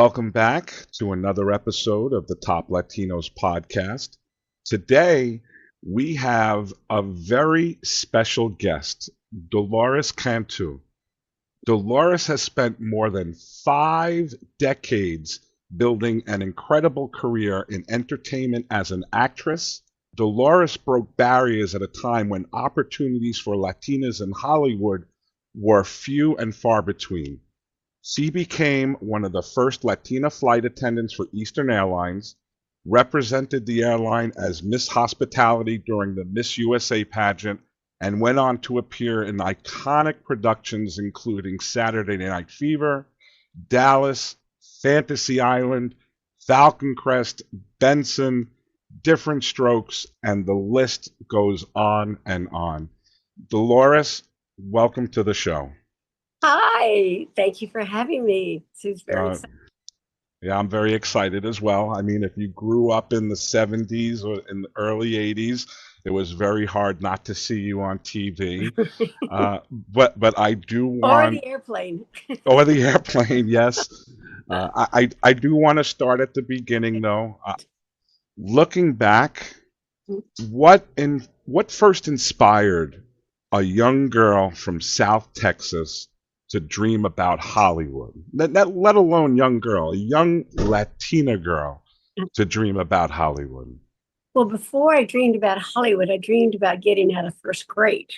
Welcome back to another episode of the Top Latinos Podcast. Today, we have a very special guest, Dolores Cantu. Dolores has spent more than 5 decades building an incredible career in entertainment as an actress. Dolores broke barriers at a time when opportunities for Latinas in Hollywood were few and far between. She became one of the first Latina flight attendants for Eastern Airlines, represented the airline as Miss Hospitality during the Miss USA pageant, and went on to appear in iconic productions including Saturday Night Fever, Dallas, Fantasy Island, Falcon Crest, Benson, Diff'rent Strokes, and the list goes on and on. Dolores, welcome to the show. Hi, thank you for having me. This is very exciting. Yeah, I'm very excited as well. I mean, if you grew up in the 70s or in the early 80s, it was very hard not to see you on TV. But I do Or want, the airplane. or the airplane, yes. I do want to start at the beginning, though. Looking back, what first inspired a young girl from South Texas to dream about Hollywood? Let alone young girl, a young Latina girl to dream about Hollywood. Well, before I dreamed about Hollywood, I dreamed about getting out of first grade.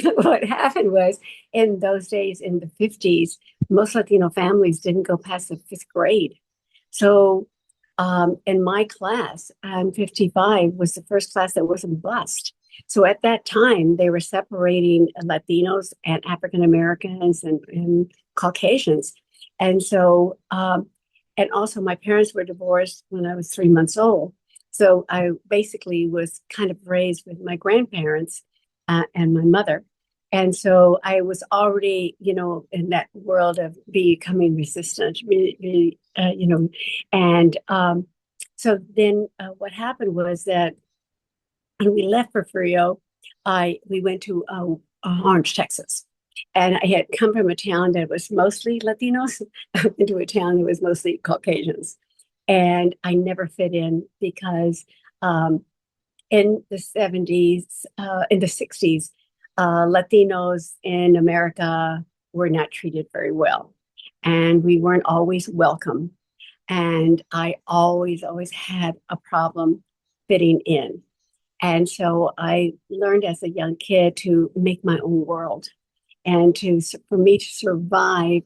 What happened was, in those days, in the 50s, most Latino families didn't go past the 5th grade. So in my class, 55 was the first class that wasn't bused. So at that time, they were separating Latinos and African Americans and Caucasians. And so, and also my parents were divorced when I was 3 months old. So I basically was kind of raised with my grandparents and my mother. And so I was already, in that world of becoming resistant, and so then what happened was that when we left for Frio, we went to Orange, Texas. And I had come from a town that was mostly Latinos into a town that was mostly Caucasians. And I never fit in because in the 70s, in the 60s, Latinos in America were not treated very well. And we weren't always welcome. And I always had a problem fitting in. And so I learned as a young kid to make my own world and for me to survive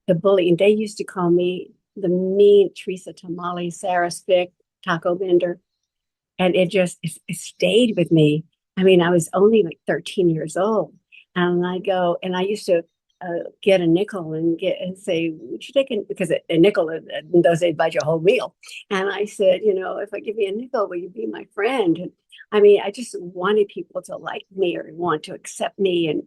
the bullying. They used to call me the mean Teresa Tamale, Sarah Spick, taco bender. And it stayed with me. I mean, I was only like 13 years old. And I used to get a nickel and say, would you take because a nickel in those days buys your whole meal. And I said, if I give you a nickel, will you be my friend? And I mean, I just wanted people to like me or want to accept me.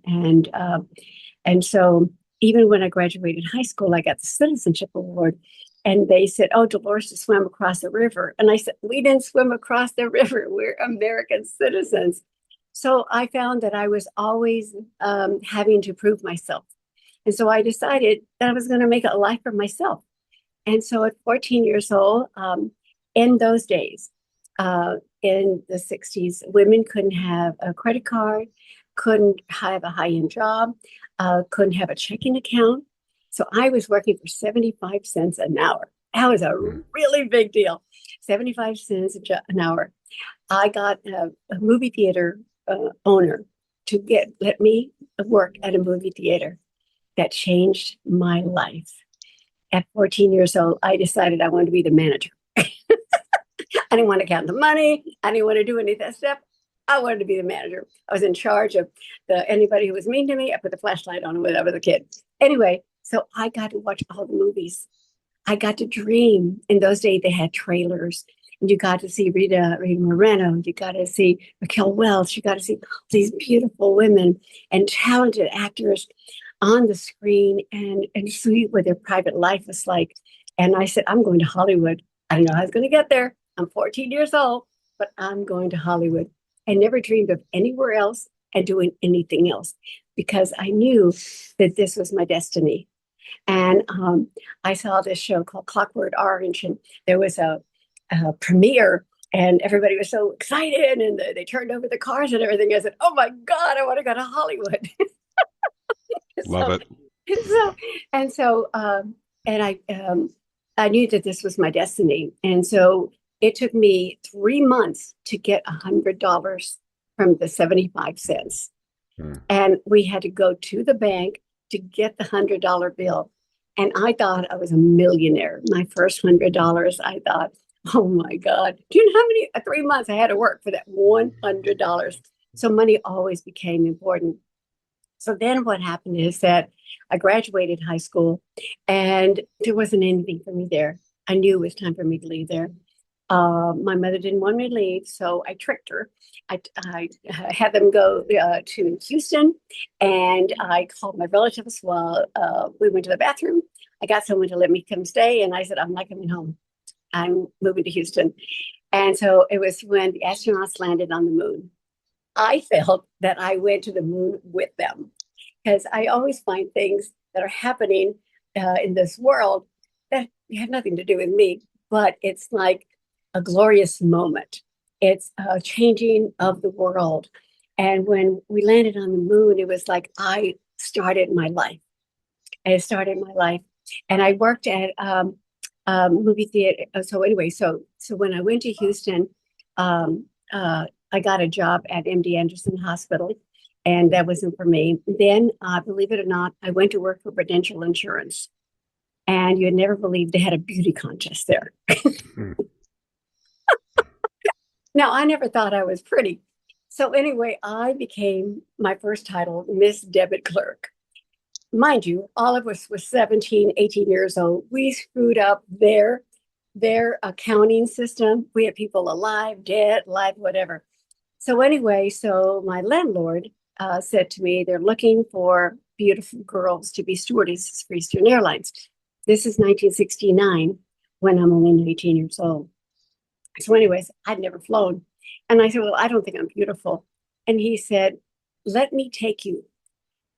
And so even when I graduated high school, I got the Citizenship Award. And they said, oh, Dolores just swam across the river. And I said, we didn't swim across the river. We're American citizens. So I found that I was always having to prove myself. And so I decided that I was going to make a life for myself. And so at 14 years old, in those days, in the 60s, women couldn't have a credit card, couldn't have a high-end job, couldn't have a checking account. So I was working for 75 cents an hour. That was a really big deal. 75 cents an hour. I got a movie theater owner to let me work at a movie theater. That changed my life. At 14 years old, I decided I wanted to be the manager. I didn't want to count the money. I didn't want to do any of that stuff. I wanted to be the manager. I was in charge of anybody who was mean to me. I put the flashlight on when I was a kid. Anyway, so I got to watch all the movies. I got to dream. In those days, they had trailers. And you got to see Rita Moreno. You got to see Raquel Welch. You got to see these beautiful women and talented actors on the screen and see what their private life was like. And I said, I'm going to Hollywood. I don't know how I was going to get there. I'm 14 years old, but I'm going to Hollywood. I never dreamed of anywhere else and doing anything else because I knew that this was my destiny. And I saw this show called Clockwork Orange, and there was a premiere, and everybody was so excited, and they turned over the cars and everything. I said, "Oh my God, I want to go to Hollywood." Love so, it. so, and so, and I knew that this was my destiny, and so it took me 3 months to get $100 from the 75 cents. And we had to go to the bank to get the $100 bill. And I thought I was a millionaire. My first $100, I thought, oh my God. Do you know how many 3 months I had to work for that $100? So money always became important. So then what happened is that I graduated high school and there wasn't anything for me there. I knew it was time for me to leave there. My mother didn't want me to leave, so I tricked her. I had them go to Houston, and I called my relatives while we went to the bathroom. I got someone to let me come stay, and I said, I'm not coming home. I'm moving to Houston. And so it was when the astronauts landed on the moon. I felt that I went to the moon with them because I always find things that are happening in this world that have nothing to do with me, but it's like a glorious moment. It's a changing of the world. And when we landed on the moon, it was like I started my life. I started my life. And I worked at movie theater. So anyway, so when I went to Houston, I got a job at MD Anderson Hospital, and that wasn't for me. Then, believe it or not, I went to work for Prudential Insurance, and you'd never believe they had a beauty contest there. Now, I never thought I was pretty. So anyway, I became my first title, Miss Debit Clerk. Mind you, all of us was 17, 18 years old. We screwed up their accounting system. We had people alive, dead, live, whatever. So anyway, so my landlord said to me, they're looking for beautiful girls to be stewardesses for Eastern Airlines. This is 1969 when I'm only 19 years old. So anyways, I'd never flown. And I said, well, I don't think I'm beautiful. And he said, let me take you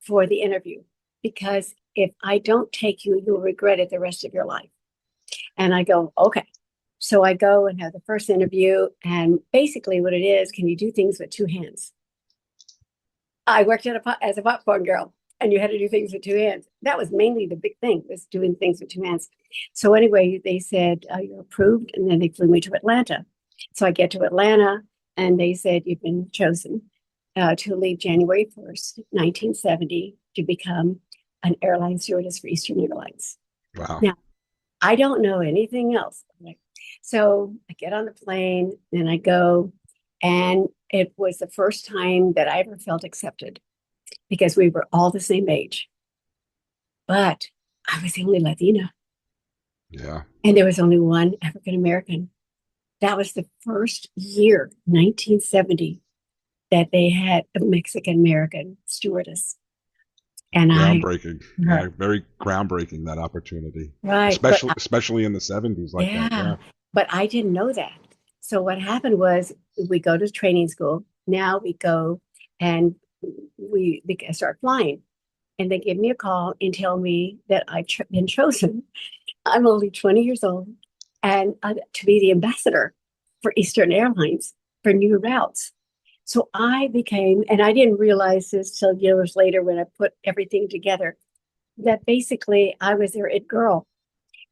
for the interview, because if I don't take you, you'll regret it the rest of your life. And I go, okay. So I go and have the first interview. And basically what it is, can you do things with two hands? I worked as a popcorn girl, and you had to do things with two hands. That was mainly the big thing, was doing things with two hands. So anyway, they said, you're approved. And then they flew me to Atlanta. So I get to Atlanta, and they said, you've been chosen to leave January 1st, 1970, to become an airline stewardess for Eastern Airlines. Wow. Now, I don't know anything else. So I get on the plane, and I go, and it was the first time that I ever felt accepted, because we were all the same age. But I was the only Latina. Yeah. And there was only one African American. That was the first year, 1970, that they had a Mexican American stewardess. And groundbreaking. Yeah, very groundbreaking, that opportunity. Right. Especially in the 70s like that. Yeah. But I didn't know that. So what happened was, we go to training school. Now we go and we start flying. And they give me a call and tell me that I've been chosen. I'm only 20 years old, and to be the ambassador for Eastern Airlines for new routes. So I became, and I didn't realize this till years later when I put everything together, that basically I was their it girl.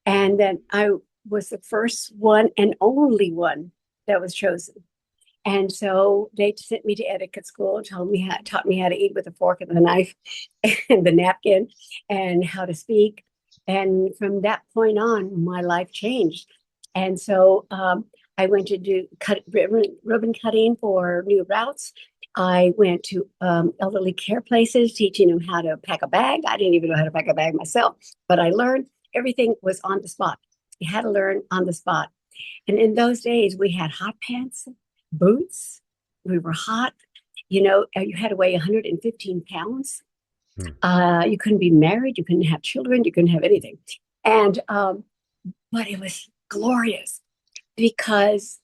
And then I was the first one and only one that was chosen. And so they sent me to etiquette school, taught me how to eat with a fork and a knife and the napkin, and how to speak. And from that point on, my life changed. And so I went to do ribbon cutting for new routes. I went to elderly care places, teaching them how to pack a bag. I didn't even know how to pack a bag myself, but I learned. Everything was on the spot. You had to learn on the spot. And in those days, we had hot pants, boots. We were hot. You had to weigh 115 pounds. You couldn't be married. You couldn't have children. You couldn't have anything. And but it was glorious, because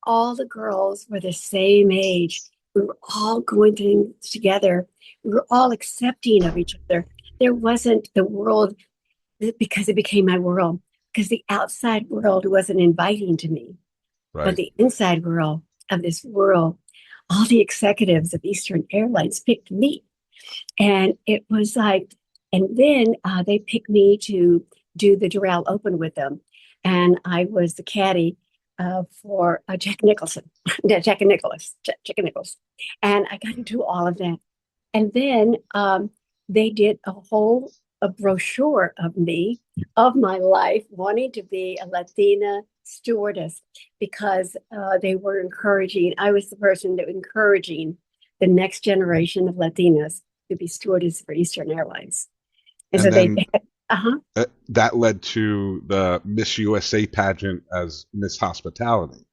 all the girls were the same age. We were all going through things together. We were all accepting of each other. There wasn't the world because it became my world. Because the outside world wasn't inviting to me, but Right. the inside world of this world, all the executives of Eastern Airlines picked me. And it was like, and then they picked me to do the Doral Open with them. And I was the caddy for Jack Nicholson, Jack and Nicholas, Jack and Nicholas. And I got to do all of that. And then they did a brochure of me, of my life, wanting to be a Latina stewardess because they were encouraging. I was the person that was encouraging the next generation of Latinas to be stewardess for Eastern Airlines. And And so then uh-huh. that led to the Miss USA pageant as Miss Hospitality.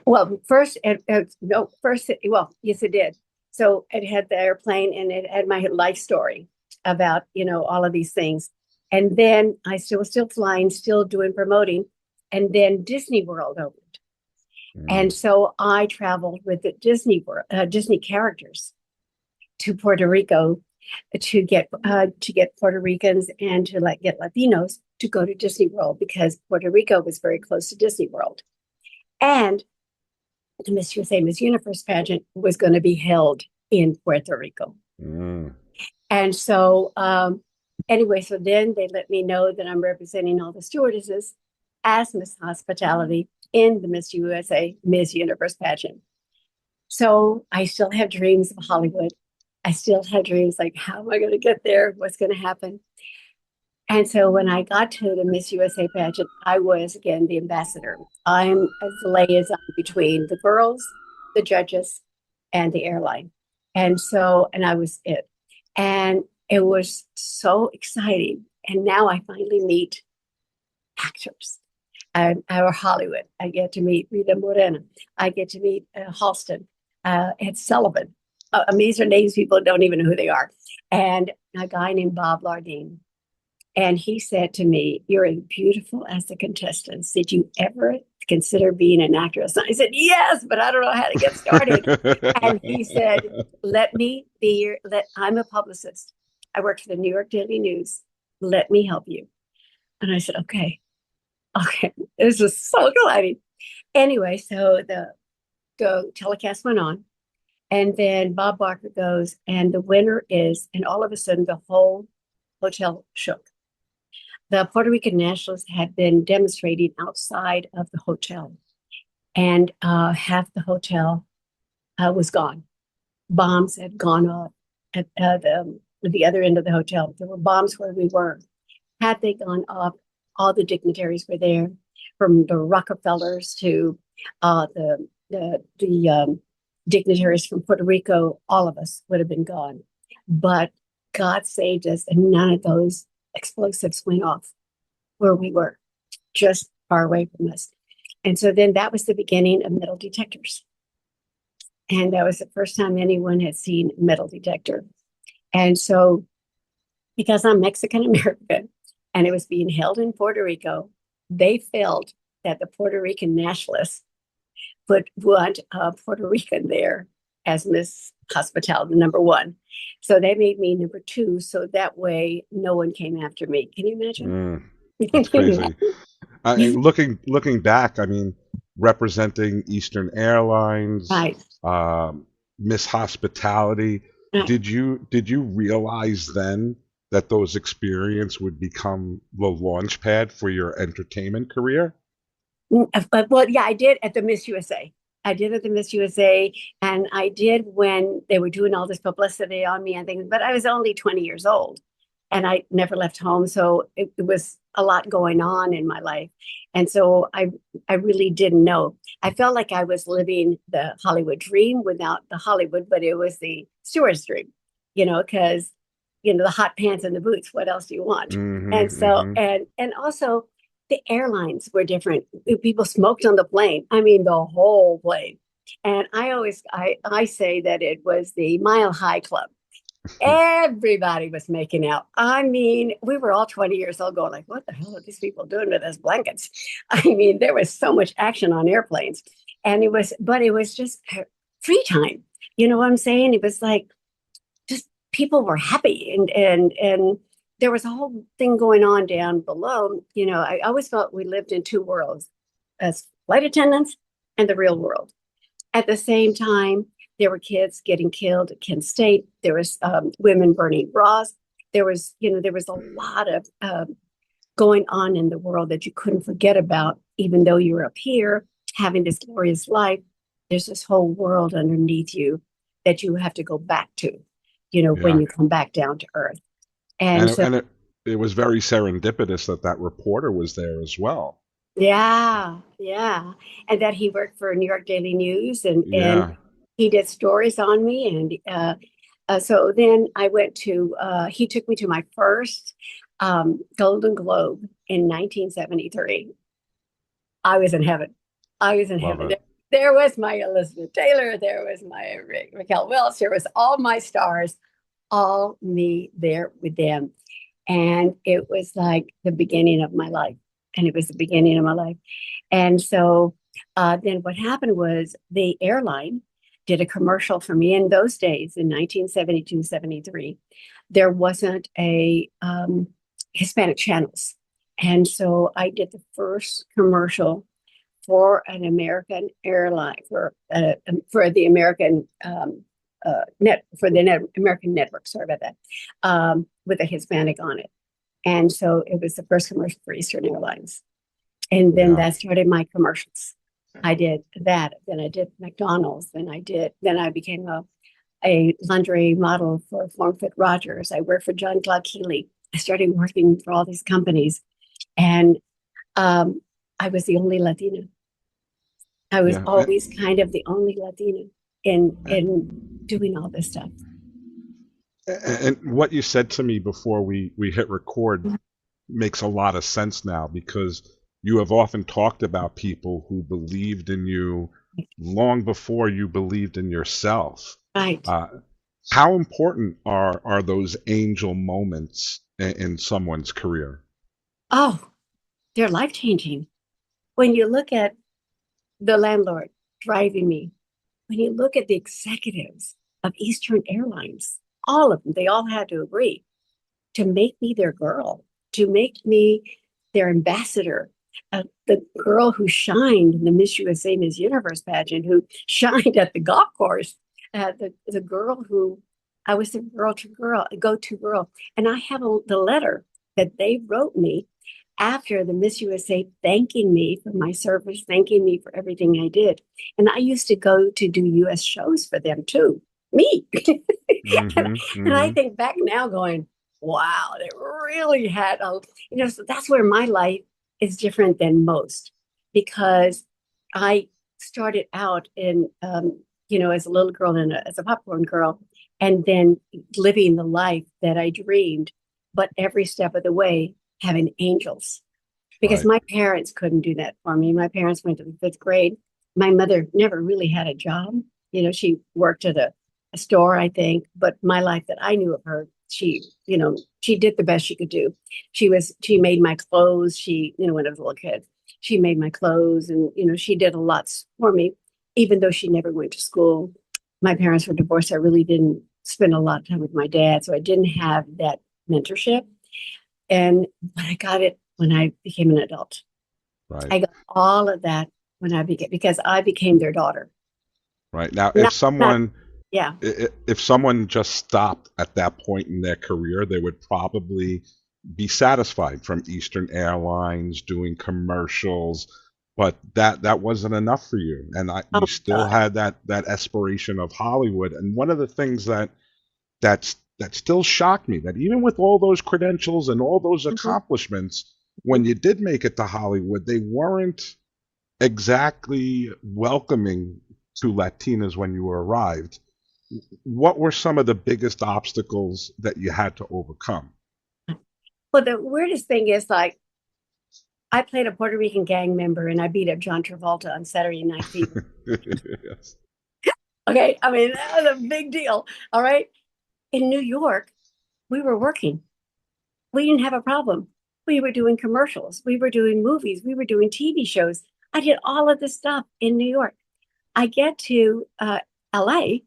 Well, first, well, yes, it did. So it had the airplane and it had my life story about, all of these things. And then I was still flying, still doing promoting. And then Disney World opened. And so I traveled with the Disney characters to Puerto Rico to get Puerto Ricans and to get Latinos to go to Disney World because Puerto Rico was very close to Disney World. And the Miss USA Miss Universe pageant was going to be held in Puerto Rico. And so anyway, so then they let me know that I'm representing all the stewardesses as Miss Hospitality in the Miss USA Miss Universe pageant. So I still have dreams of Hollywood. I still have dreams like, how am I going to get there? What's going to happen? And so when I got to the Miss USA pageant, I was, again, the ambassador. I'm a liaison between the girls, the judges, and the airline. And I was it. And it was so exciting. And now I finally meet actors. Our Hollywood. I get to meet Rita Moreno. I get to meet Halston, Ed Sullivan. These are names people don't even know who they are. And a guy named Bob Lardine. And he said to me, "You're as beautiful as the contestants. Did you ever consider being an actress?" And I said, "Yes, but I don't know how to get started." And he said, I'm a publicist. I work for the New York Daily News. Let me help you. And I said, okay. This was so exciting. Anyway, so the telecast went on. And then Bob Barker goes, and the winner is, and all of a sudden the whole hotel shook. The Puerto Rican nationals had been demonstrating outside of the hotel, and half the hotel was gone. Bombs had gone off at the other end of the hotel. There were bombs where we were. Had they gone off, all the dignitaries were there, from the Rockefellers to the dignitaries from Puerto Rico. All of us would have been gone, but God saved us, and none of those explosives went off where we were, just far away from us. And so then that was the beginning of metal detectors. And that was the first time anyone had seen a metal detector. And so, because I'm Mexican American and it was being held in Puerto Rico, they felt that the Puerto Rican nationalists would want a Puerto Rican there as Miss Hospitality, number one. So they made me number two, so that way no one came after me. Can you imagine? That's crazy. Looking back, I mean, representing Eastern Airlines, Right. Miss Hospitality. Right. Did you realize then that those experiences would become the launch pad for your entertainment career? Well, yeah, I did at the Miss USA. I did at the Miss USA, and I did when they were doing all this publicity on me and things, but I was only 20 years old and I never left home. So it was a lot going on in my life. And so I really didn't know. I felt like I was living the Hollywood dream without the Hollywood, but it was the stewardess dream, because, the hot pants and the boots, what else do you want? And so, and also, the airlines were different. People smoked on the plane. I mean, the whole plane. And I say that it was the Mile High Club. Everybody was making out. I mean, we were all 20 years old going like, what the hell are these people doing with those blankets? I mean, there was so much action on airplanes. And it was just free time. You know what I'm saying? It was like, just people were happy and there was a whole thing going on down below. I always felt we lived in two worlds, as flight attendants and the real world. At the same time, there were kids getting killed at Kent State. There was women burning bras. There was a lot of going on in the world that you couldn't forget about, even though you were up here having this glorious life. There's this whole world underneath you that you have to go back to, when Yeah. you come back down to earth. And And so, it was very serendipitous that reporter was there as well. yeah, yeah. And that he worked for New York Daily News, and Yeah. he did stories on me. And so then I went to, he took me to my first Golden Globe in 1973. I was in heaven. I was in Love heaven. it. There was my Elizabeth Taylor. There was my Raquel Welch. There was all my stars, all me there with them. And it was like the beginning of my life. And it was the beginning of my life. And so then what happened was the airline did a commercial for me in those days in 1972, 73. There wasn't a Hispanic channels. And so I did the first commercial for an American airline for the American American network. Sorry about that, with a Hispanic on it. And so it was the first commercial for Eastern Airlines. And then Yeah. that started my commercials. I did that. Then I did McDonald's. Then I became a lingerie model for Form Fit Rogers. I worked for John Clark Healy. I started working for all these companies. And I was the only Latina. I was Yeah. always kind of the only Latina in doing all this stuff. And what you said to me before we hit record makes a lot of sense now, because you have often talked about people who believed in you long before you believed in yourself. Right. Uh, how important are those angel moments in someone's career? Oh, they're life changing. When you look at the landlord driving me, when you look at the executives of Eastern Airlines, all of them, they all had to agree to make me their girl, to make me their ambassador. The girl who shined in the Miss USA Miss Universe pageant, who shined at the golf course, the girl who I was the go-to girl. And I have the letter that they wrote me after the Miss USA, thanking me for my service, thanking me for everything I did. And I used to go to do US shows for them too, me. Mm-hmm. And I Mm-hmm. think back now going, wow, they really had so that's where my life is different than most, because I started out as a little girl and as a popcorn girl, and then living the life that I dreamed, but every step of the way having angels, because Right. my parents couldn't do that for me. My parents went to the fifth grade. My mother never really had a job. She worked at a store, I think, but my life that I knew of her, she did the best she could do. She made my clothes. When I was a little kid, she made my clothes, and, she did a lot for me, even though she never went to school. My parents were divorced. I really didn't spend a lot of time with my dad, so I didn't have that mentorship. But I got it when I became an adult. Right. I got all of that when because I became their daughter. Right. Now, Not, not, yeah. if someone just stopped at that point in their career, they would probably be satisfied from Eastern Airlines doing commercials, but that wasn't enough for you, and Oh you still God. had that aspiration of Hollywood. And one of the things that still shocked me, that even with all those credentials and all those Mhm, accomplishments, when mhm. you did make it to Hollywood, they weren't exactly welcoming to Latinas when you arrived. What were some of the biggest obstacles that you had to overcome? Well, the weirdest thing is, like, I played a Puerto Rican gang member and I beat up John Travolta on Saturday Night Fever. Yes. Okay. I mean, that was a big deal. All right. In New York, we were working. We didn't have a problem. We were doing commercials. We were doing movies. We were doing TV shows. I did all of this stuff in New York. I get to LA,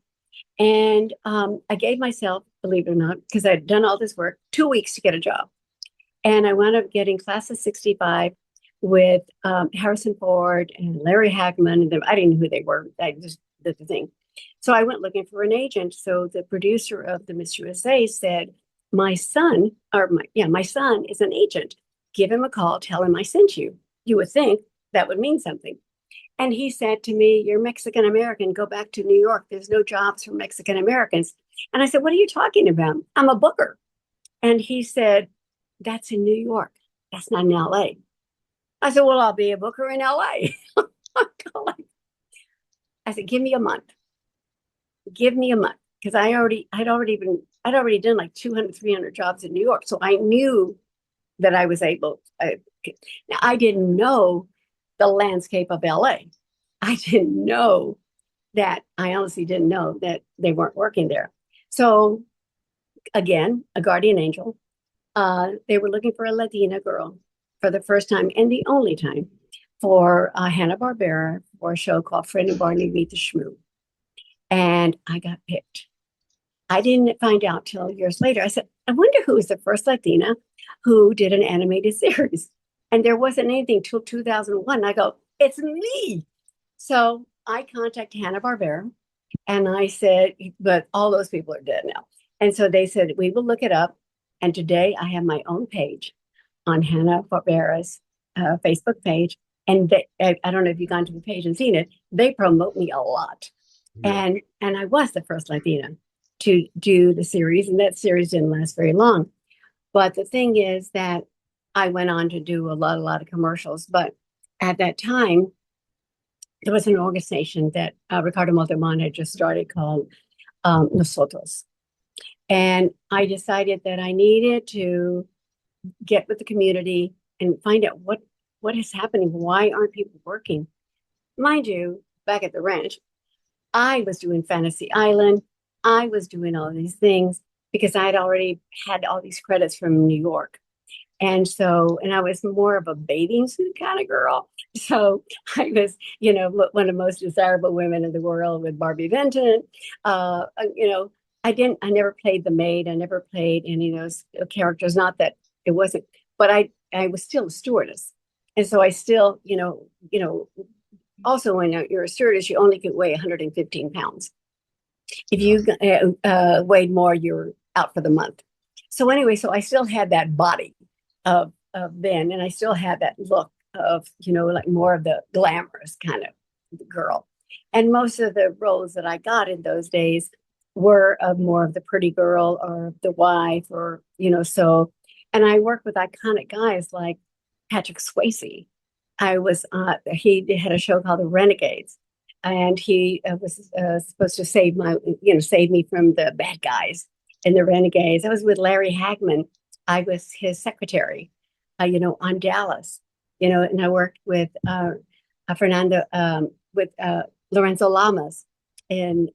and I gave myself believe it or not, because I'd done all this work, 2 weeks to get a job. And I wound up getting class of 65 with Harrison Ford and Larry Hagman. And I didn't know who they were. I just did the thing. So I went looking for an agent. So the producer of the Miss USA said, my son is an agent. Give him a call. Tell him I sent you. You would think that would mean something. And he said to me, you're Mexican American. Go back to New York. There's no jobs for Mexican Americans. And I said, what are you talking about? I'm a booker. And he said, that's in New York. That's not in LA. I said, well, I'll be a booker in LA. I said, give me a month. Give me a month. Because I'd already done like 200, 300 jobs in New York. So I knew that I was able. Now, I didn't know the landscape of LA. I honestly didn't know that they weren't working there. So again, a guardian angel. They were looking for a Latina girl for the first time and the only time for Hanna-Barbera for a show called Fred and Barney Meet the Shmoo. And I got picked. I didn't find out till years later. I said, I wonder who was the first Latina who did an animated series. And there wasn't anything till 2001. I go, it's me. So I contacted Hanna-Barbera and I said, but all those people are dead now. And so they said, we will look it up. And today I have my own page on Hanna-Barbera's Facebook page. And I don't know if you've gone to the page and seen it. They promote me a lot. Yeah. And I was the first Latina to do the series. And that series didn't last very long. But the thing is that I went on to do a lot of commercials. But at that time, there was an organization that Ricardo Montalban had just started called Nosotros. And I decided that I needed to get with the community and find out what is happening. Why aren't people working? Mind you, back at the ranch, I was doing Fantasy Island. I was doing all these things because I'd already had all these credits from New York. And I was more of a bathing suit kind of girl. So I was, one of the most desirable women in the world with Barbie Benton. I never played the maid. I never played any of those characters. Not that it wasn't, but I was still a stewardess. And so I still, also when you're a stewardess, you only can weigh 115 pounds. If you weighed more, you're out for the month. So anyway, so I still had that body of then, and I still had that look of, like more of the glamorous kind of girl. And most of the roles that I got in those days were of more of the pretty girl or the wife or, so. And I worked with iconic guys like Patrick Swayze. He had a show called The Renegades. And he was supposed to save me from the bad guys in The Renegades. I was with Larry Hagman. I was his secretary, on Dallas, and I worked with with Lorenzo Lamas and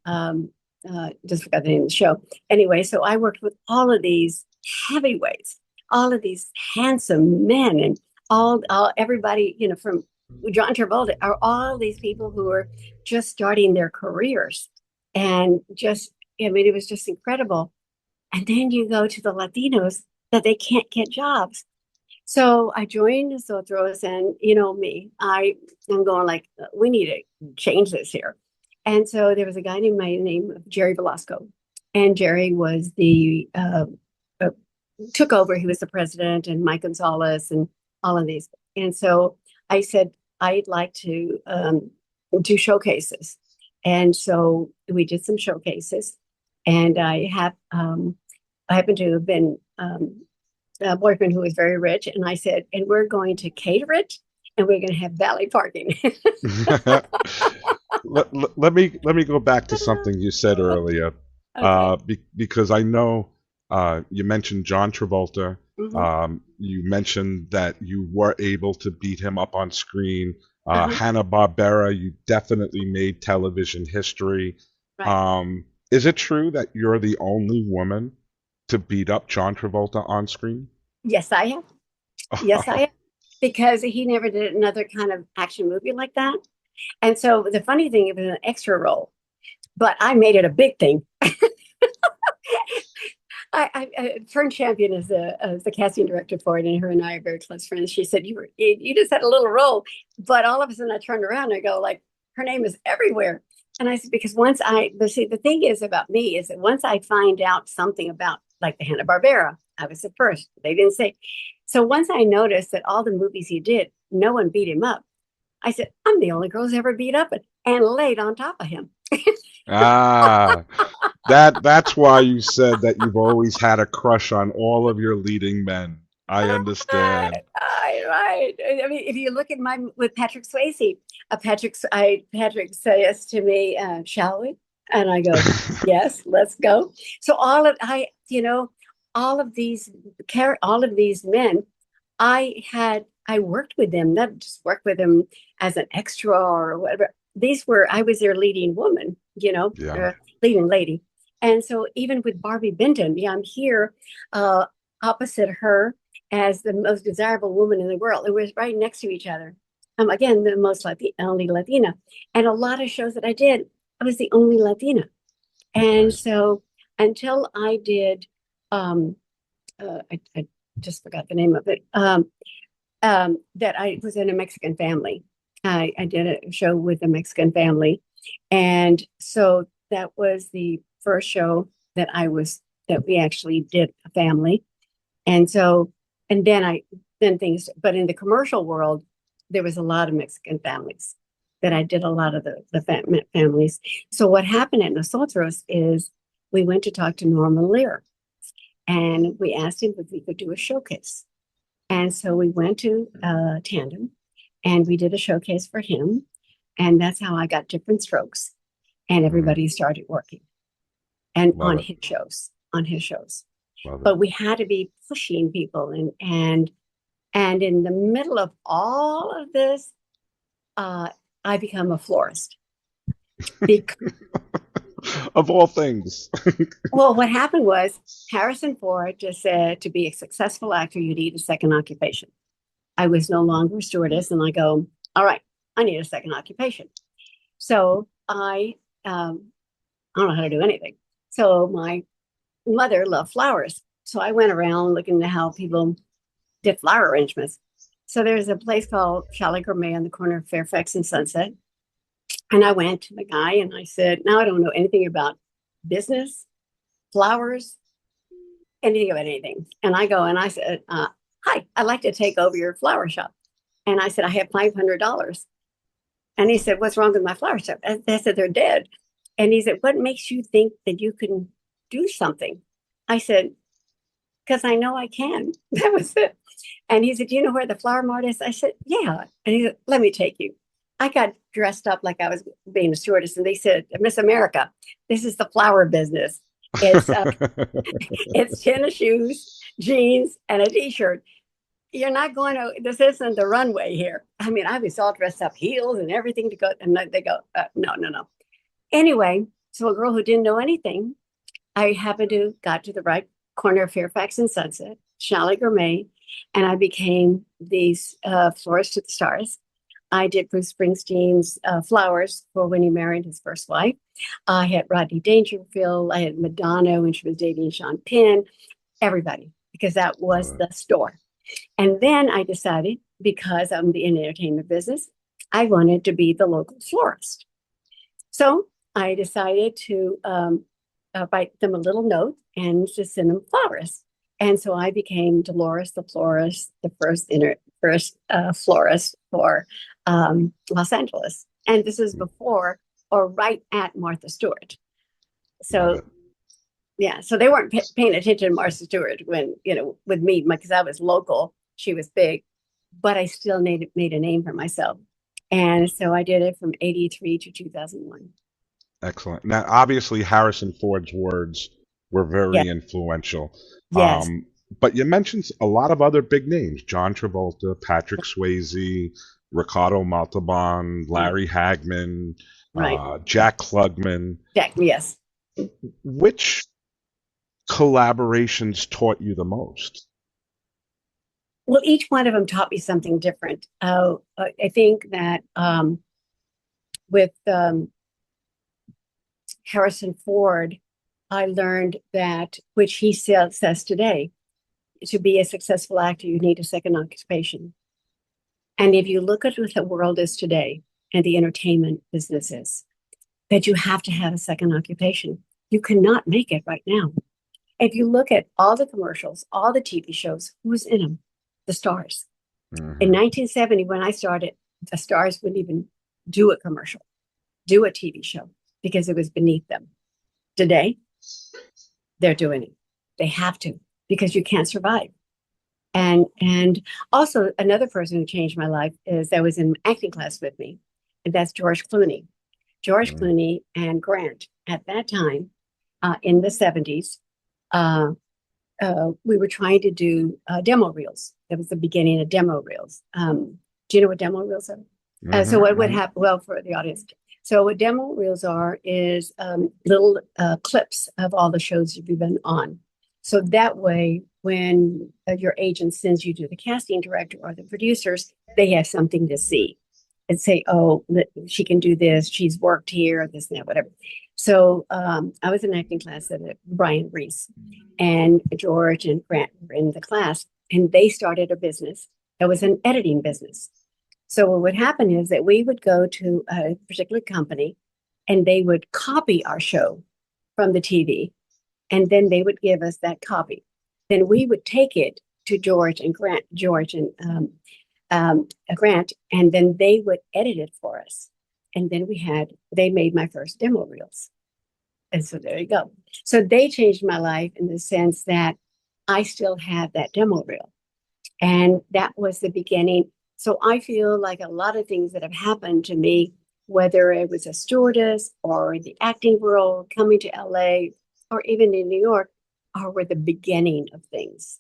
just forgot the name of the show. Anyway, so I worked with all of these heavyweights, all of these handsome men and all everybody, from John Travolta, are all these people who are just starting their careers. And it was just incredible. And then you go to the Latinos that they can't get jobs. So I joined Nosotros, and me, I'm going like, we need to change this here. And so there was a guy named Jerry Velasco, and Jerry was took over. He was the president, and Mike Gonzalez and all of these. And so I said, I'd like to do showcases. And so we did some showcases, and I happen to have been a boyfriend who was very rich. And I said, and we're going to cater it, and we're going to have valet parking. let me go back to something you said earlier, okay. Because I know you mentioned John Travolta. Mm-hmm. You mentioned that you were able to beat him up on screen. Hanna-Barbera, you definitely made television history. Right. Is it true that you're the only woman to beat up John Travolta on screen? Yes, I am. Yes, I am. Because he never did another kind of action movie like that. And so the funny thing, it was an extra role, but I made it a big thing. Fern Champion is the casting director for it, and her and I are very close friends. She said you just had a little role, but all of a sudden I turned around and I go like, her name is everywhere. And I said, because the thing is about me is that once I find out something about like the Hanna-Barbera, I was the first. They didn't say. So once I noticed that all the movies he did, no one beat him up. I said, I'm the only girl who's ever beat up and laid on top of him. Ah, that's why you said that you've always had a crush on all of your leading men. I understand. Right. I mean, if you look at my with Patrick Swayze, Patrick says to me, "Shall we?" And I go, "Yes, let's go." So all of these men, I worked with them, not just worked with them as an extra or whatever. I was their leading woman, Yeah. leading lady. And so even with Barbie Benton, yeah, I'm here opposite her as the most desirable woman in the world. It was right next to each other. Again, the only Latina. And a lot of shows that I did, I was the only Latina. And Right. so until I did, I just forgot the name of it, that I was in a Mexican family. I did a show with a Mexican family. And so that was the first show that we actually did a family. And so, and then things, but in the commercial world, there was a lot of Mexican families that I did a lot of the families. So what happened at Nosotros is we went to talk to Norman Lear and we asked him if we could do a showcase. And so we went to Tandem and we did a showcase for him. And that's how I got Diff'rent Strokes. And Mhm. everybody started working and Love it. on his shows. Love it. But we had to be pushing people and in the middle of all of this, I become a florist. Because, Of all things. well, what happened was Harrison Ford just said to be a successful actor, you need a second occupation. I was no longer a stewardess, and I go, all right, I need a second occupation. So I don't know how to do anything. So my mother loved flowers. So I went around looking at how people did flower arrangements. So there's a place called Chalet Gourmet on the corner of Fairfax and Sunset. And I went to the guy and I said, now I don't know anything about business, flowers, anything about anything. And I go and I said, hi, I'd like to take over your flower shop. And I said, I have $500. And he said, what's wrong with my flower shop? I said, they're dead. And he said, what makes you think that you can do something? I said, because I know I can. That was it. And he said, do you know where the flower mart is? I said, yeah. And he said, let me take you. I got dressed up like I was being a stewardess. And they said, Miss America, this is the flower business. It's it's tennis shoes, jeans, and a t-shirt. You're not going to, this isn't the runway here. I mean, I was all dressed up, heels and everything to go. And they go, no, no, no. Anyway, so a girl who didn't know anything, I happened to got to the right corner of Fairfax and Sunset, Chalet Gourmet, and I became these florist to the stars. I did Bruce Springsteen's flowers for when he married his first wife. I had Rodney Dangerfield. I had Madonna when she was dating Sean Penn. Everybody, because that was the store. And then I decided, because I'm in the entertainment business, I wanted to be the local florist. So I decided to write them a little note and to send them flowers. And so I became Dolores the florist, the first florist for Los Angeles. And this is before or right at Martha Stewart. So yeah, so they weren't paying attention to Martha Stewart when, with me, because I was local, she was big, but I still made a name for myself. And so I did it from 83 to 2001. Excellent. Now, obviously, Harrison Ford's words were Yeah. very influential. Yes. But you mentioned a lot of other big names: John Travolta, Patrick Swayze, Ricardo Montalban, Yeah. Larry Hagman, Right. Jack Klugman. Jack. Yes. Which collaborations taught you the most? Well, each one of them taught me something different. I think that with Harrison Ford, I learned that, which he says today, to be a successful actor, you need a second occupation. And if you look at what the world is today and the entertainment business is, that you have to have a second occupation. You cannot make it right now. If you look at all the commercials, all the TV shows, who's in them? The stars. Mm-hmm. In 1970, when I started, the stars wouldn't even do a commercial, do a TV show, because it was beneath them. Today, they're doing it. They have to, because you can't survive. And also another person who changed my life is that was in acting class with me, and that's George Clooney. George Clooney and Grant at that time, in the 70s, we were trying to do demo reels. That was the beginning of demo reels. Do you know what demo reels are? So what would happen, well, for the audience. So what demo reels are is little clips of all the shows you've been on. So that way, when your agent sends you to the casting director or the producers, they have something to see and say, oh, she can do this. She's worked here, this and that, whatever. So I was in acting class at Brian Reese, and George and Grant were in the class, and they started a business that was an editing business. So what would happen is that we would go to a particular company, and they would copy our show from the TV, and then they would give us that copy. Then we would take it to George and Grant, Grant, and then they would edit it for us. And then they made my first demo reels. And so there you go. So they changed my life in the sense that I still have that demo reel. And that was the beginning. So I feel like a lot of things that have happened to me, whether it was a stewardess or the acting world, coming to LA, or even in New York, were the beginning of things.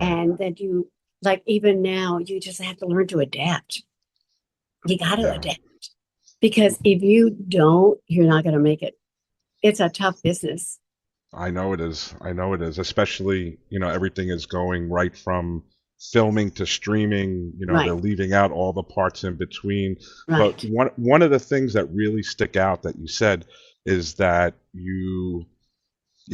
Right. And that you, like even now, you just have to learn to adapt. You got to adapt. Because if you don't, you're not going to make it. It's a tough business. I know it is. Especially, everything is going right from filming to streaming. Right. They're leaving out all the parts in between. Right. But one of the things that really stick out that you said is that you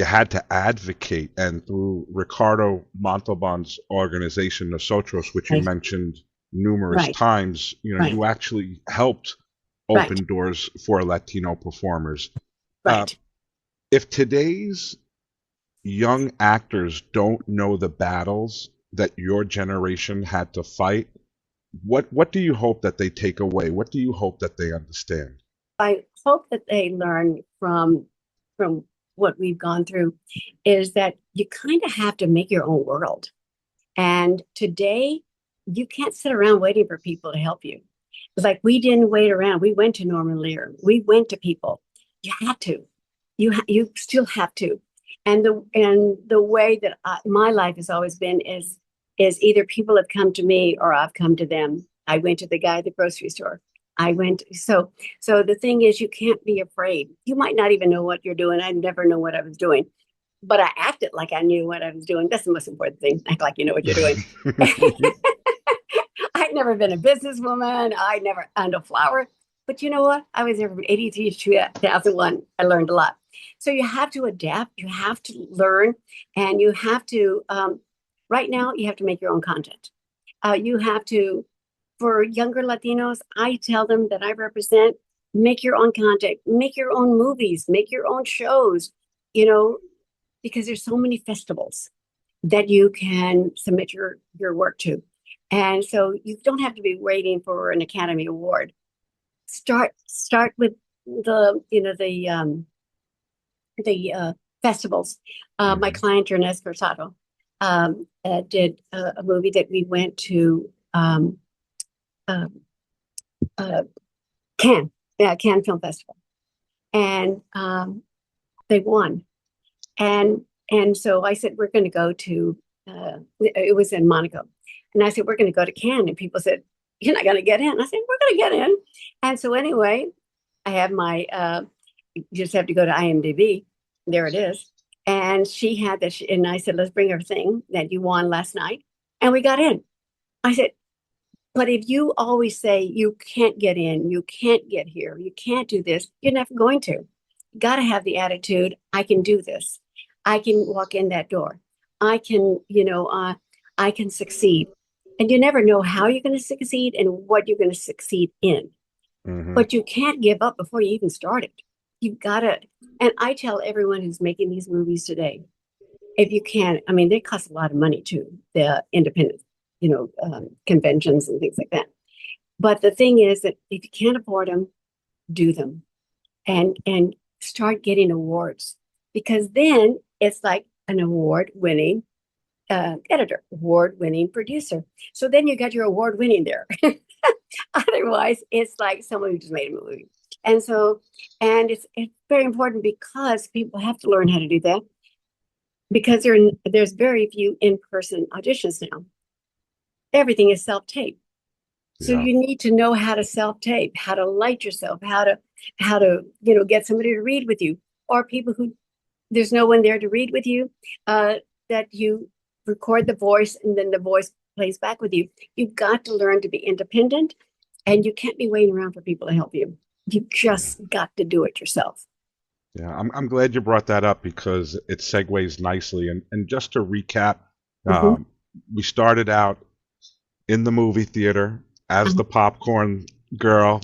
had to advocate, and through Ricardo Montalban's organization, Nosotros, which you mentioned numerous times, you actually helped open doors for Latino performers. Right. If today's young actors don't know the battles that your generation had to fight, what do you hope that they take away? What do you hope that they understand? I hope that they learn from what we've gone through is that you kind of have to make your own world. And today, you can't sit around waiting for people to help you. Like we didn't wait around. We went to Norman Lear. We went to people. You had to. You still have to. And the way that my life has always been is either people have come to me or I've come to them. I went to the guy at the grocery store. So the thing is, you can't be afraid. You might not even know what you're doing. I never know what I was doing, but I acted like I knew what I was doing. That's the most important thing. Act like you know what you're doing. I'd never been a businesswoman. I never owned a flower. But you know what? I was there from 1983 to 2001. I learned a lot. So you have to adapt. You have to learn. And you have to, right now, you have to make your own content. You have to, for younger Latinos, I tell them that I represent, make your own content, make your own movies, make your own shows, because there's so many festivals that you can submit your work to. And so you don't have to be waiting for an Academy Award. Start with the festivals. My client, Ernest Cortado, did a movie that we went to Cannes Film Festival, and they won. And so I said, we're going to go to, it was in Monaco. And I said, we're going to go to Cannes. And people said, you're not going to get in. I said, we're going to get in. And so anyway, I have my, you just have to go to IMDb. There it is. And she had this, and I said, let's bring her thing that you won last night. And we got in. I said, but if you always say you can't get in, you can't get here, you can't do this, you're never going to. got to have the attitude, I can do this. I can walk in that door. I can, I can succeed. And you never know how you're going to succeed and what you're going to succeed in. Hmm. But you can't give up before you even started. You've got to. And I tell everyone who's making these movies today, if you can, I mean, they cost a lot of money too, the independent, conventions and things like that. But the thing is that if you can't afford them, do them and start getting awards, because then it's like an award winning editor, award winning producer. So then you got your award winning there. Otherwise, it's like someone who just made a movie. And so, and it's very important because people have to learn how to do that because there's very few in-person auditions now. Everything is self-tape. So Yeah. you need to know how to self-tape, how to light yourself, how to get somebody to read with you, or people who there's no one there to read with you, that you record the voice and then the voice plays back with you. You've got to learn to be independent, and you can't be waiting around for people to help you. You've Yeah. just got to do it yourself. Yeah, I'm glad you brought that up because it segues nicely. And just to recap, Hmm. um, we started out in the movie theater as the popcorn girl.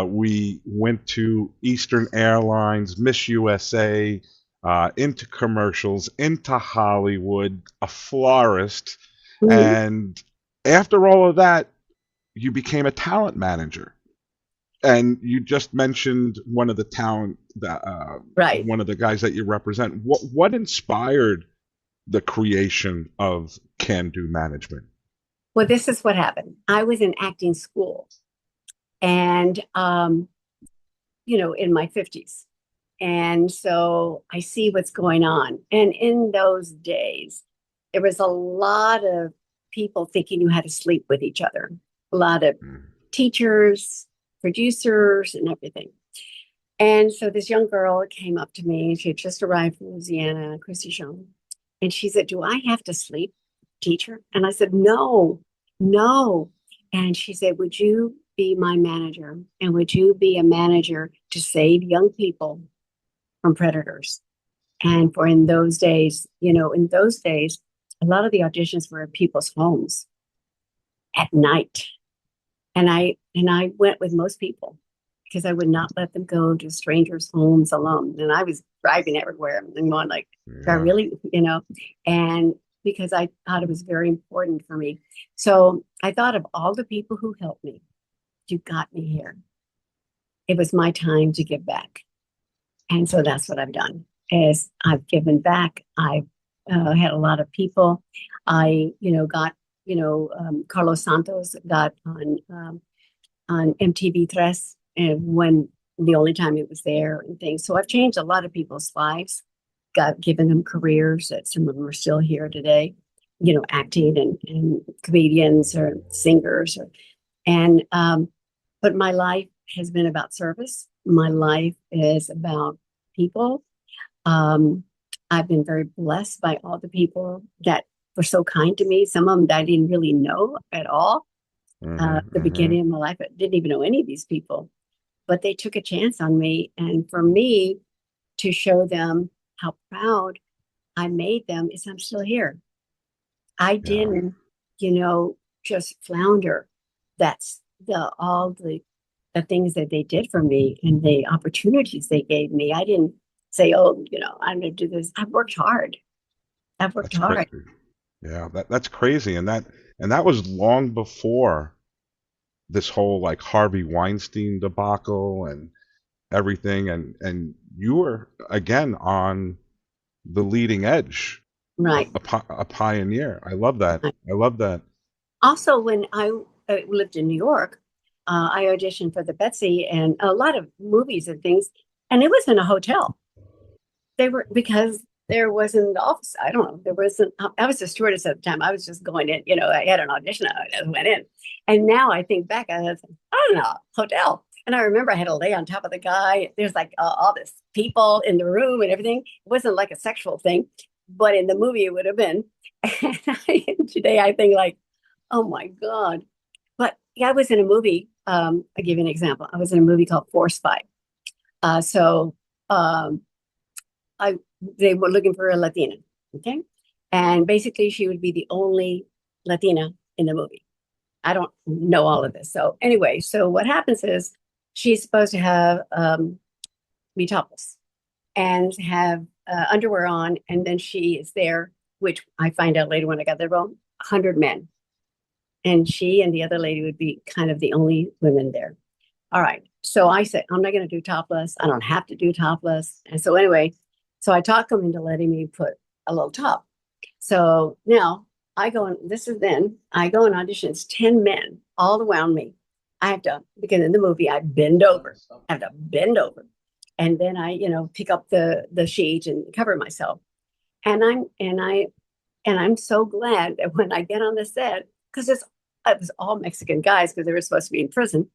We went to Eastern Airlines, Miss USA, into commercials, into Hollywood, a florist, Hmm. and after all of that, you became a talent manager. And you just mentioned one of the talent that Right. one of the guys that you represent. What inspired the creation of CANDU Management? Well, this is what happened. I was in acting school, and in my 50s. And so I see what's going on. And in those days, there was a lot of people thinking you had to sleep with each other, a lot of Mm. teachers, producers, and everything. And so this young girl came up to me. She had just arrived from Louisiana, Chrissy Shmoo. And she said, "Do I have to sleep, teacher?" And I said, "No, no." And she said, "Would you be my manager? And would you be a manager to save young people from predators?" And for in those days, a lot of the auditions were at people's homes at night. And I went with most people because I would not let them go to strangers' homes alone. And I was driving everywhere and going like, "Do I Yeah, really, and because I thought it was very important for me. So I thought of all the people who helped me. You got me here. It was my time to give back. And so that's what I've done is I've given back. I've had a lot of people. I, got, Carlos Santos got on MTV Tres, and when the only time it was there and things. So I've changed a lot of people's lives, got given them careers that some of them are still here today, acting and comedians or singers and but my life has been about service. My life is about people. Um, I've been very blessed by all the people that were so kind to me. Some of them that I didn't really know at all. hmm, The hmm. beginning of my life, I didn't even know any of these people, but they took a chance on me. And for me to show them how proud I made them is I'm still here. I Yeah, didn't, just flounder. That's the things that they did for me and the opportunities they gave me. I didn't say, "Oh, I'm going to do this." I've worked hard. I've worked that's crazy. hard. Yeah, that's crazy, and that was long before this whole like Harvey Weinstein debacle and everything, and you were again on the leading edge, Right. a pioneer. I love that. Right. I love that. Also, when I lived in New York, I auditioned for the Betsy and a lot of movies and things, and it was in a hotel. They were because there wasn't the office. I don't know. There wasn't. I was a stewardess at the time. I was just going in. I had an audition. I just went in. And now I think back, I don't know, hotel. And I remember I had to lay on top of the guy. There's like all this people in the room and everything. It wasn't like a sexual thing, but in the movie it would have been. And today I think like, oh my God. But yeah, I was in a movie. I'll give you an example. I was in a movie called Force Fight. So um, they were looking for a Latina, okay? And basically, she would be the only Latina in the movie. I don't know all of this. So anyway, so what happens is she's supposed to have be topless and have underwear on, and then she is there, which I find out later when I got there wrong, 100 men. And she and the other lady would be kind of the only women there. All right. So I said, I'm not going to do topless. I don't have to do topless. And so anyway, so I talked them into letting me put a little top. So now I go and this is then I go and auditions 10 men all around me. I have to, because in the movie I bend over. I have to bend over. And then I, pick up the sheet and cover myself. And I'm so glad that when I get on the set, because it was all Mexican guys because they were supposed to be in prison,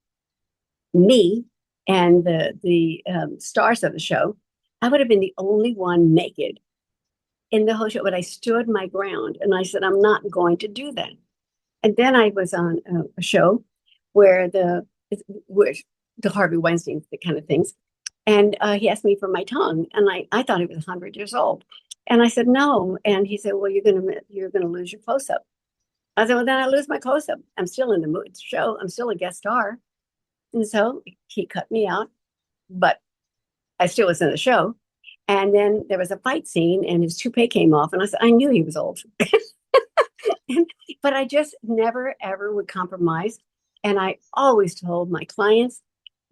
me and the stars of the show, I would have been the only one naked in the whole show, but I stood my ground and I said, I'm not going to do that. And then I was on a show where the Harvey Weinstein, the kind of things. And he asked me for my tongue, and I thought he was 100 years old. And I said, no. And he said, well, you're gonna lose your close-up. I said, well, then I lose my close-up. I'm still in the show. I'm still a guest star. And so he cut me out, but I still was in the show. And then there was a fight scene and his toupee came off. And I said, I knew he was old. But I just never, ever would compromise. And I always told my clients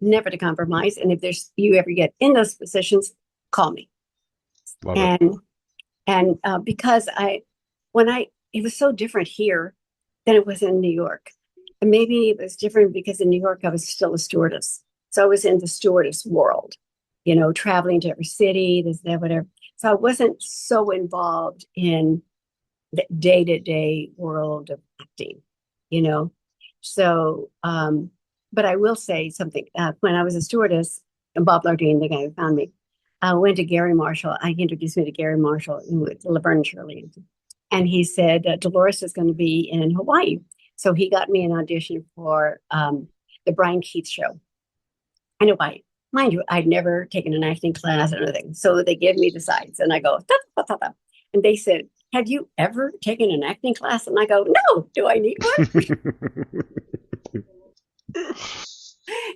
never to compromise. And if you ever get in those positions, call me. Love it. And because it was so different here than it was in New York. And maybe it was different because in New York, I was still a stewardess. So I was in the stewardess world, traveling to every city, this, that, whatever. So I wasn't so involved in the day-to-day world of acting, So, but I will say something. When I was a stewardess, and Bob Lardine, the guy who found me, went to Gary Marshall. He introduced me to Gary Marshall, who was Laverne and Shirley. And he said, Dolores is going to be in Hawaii. So he got me an audition for the Brian Keith show in Hawaii. Mind you, I'd never taken an acting class or anything. So they give me the sides and I go, da, da, da, da. And they said, have you ever taken an acting class? And I go, no, do I need one?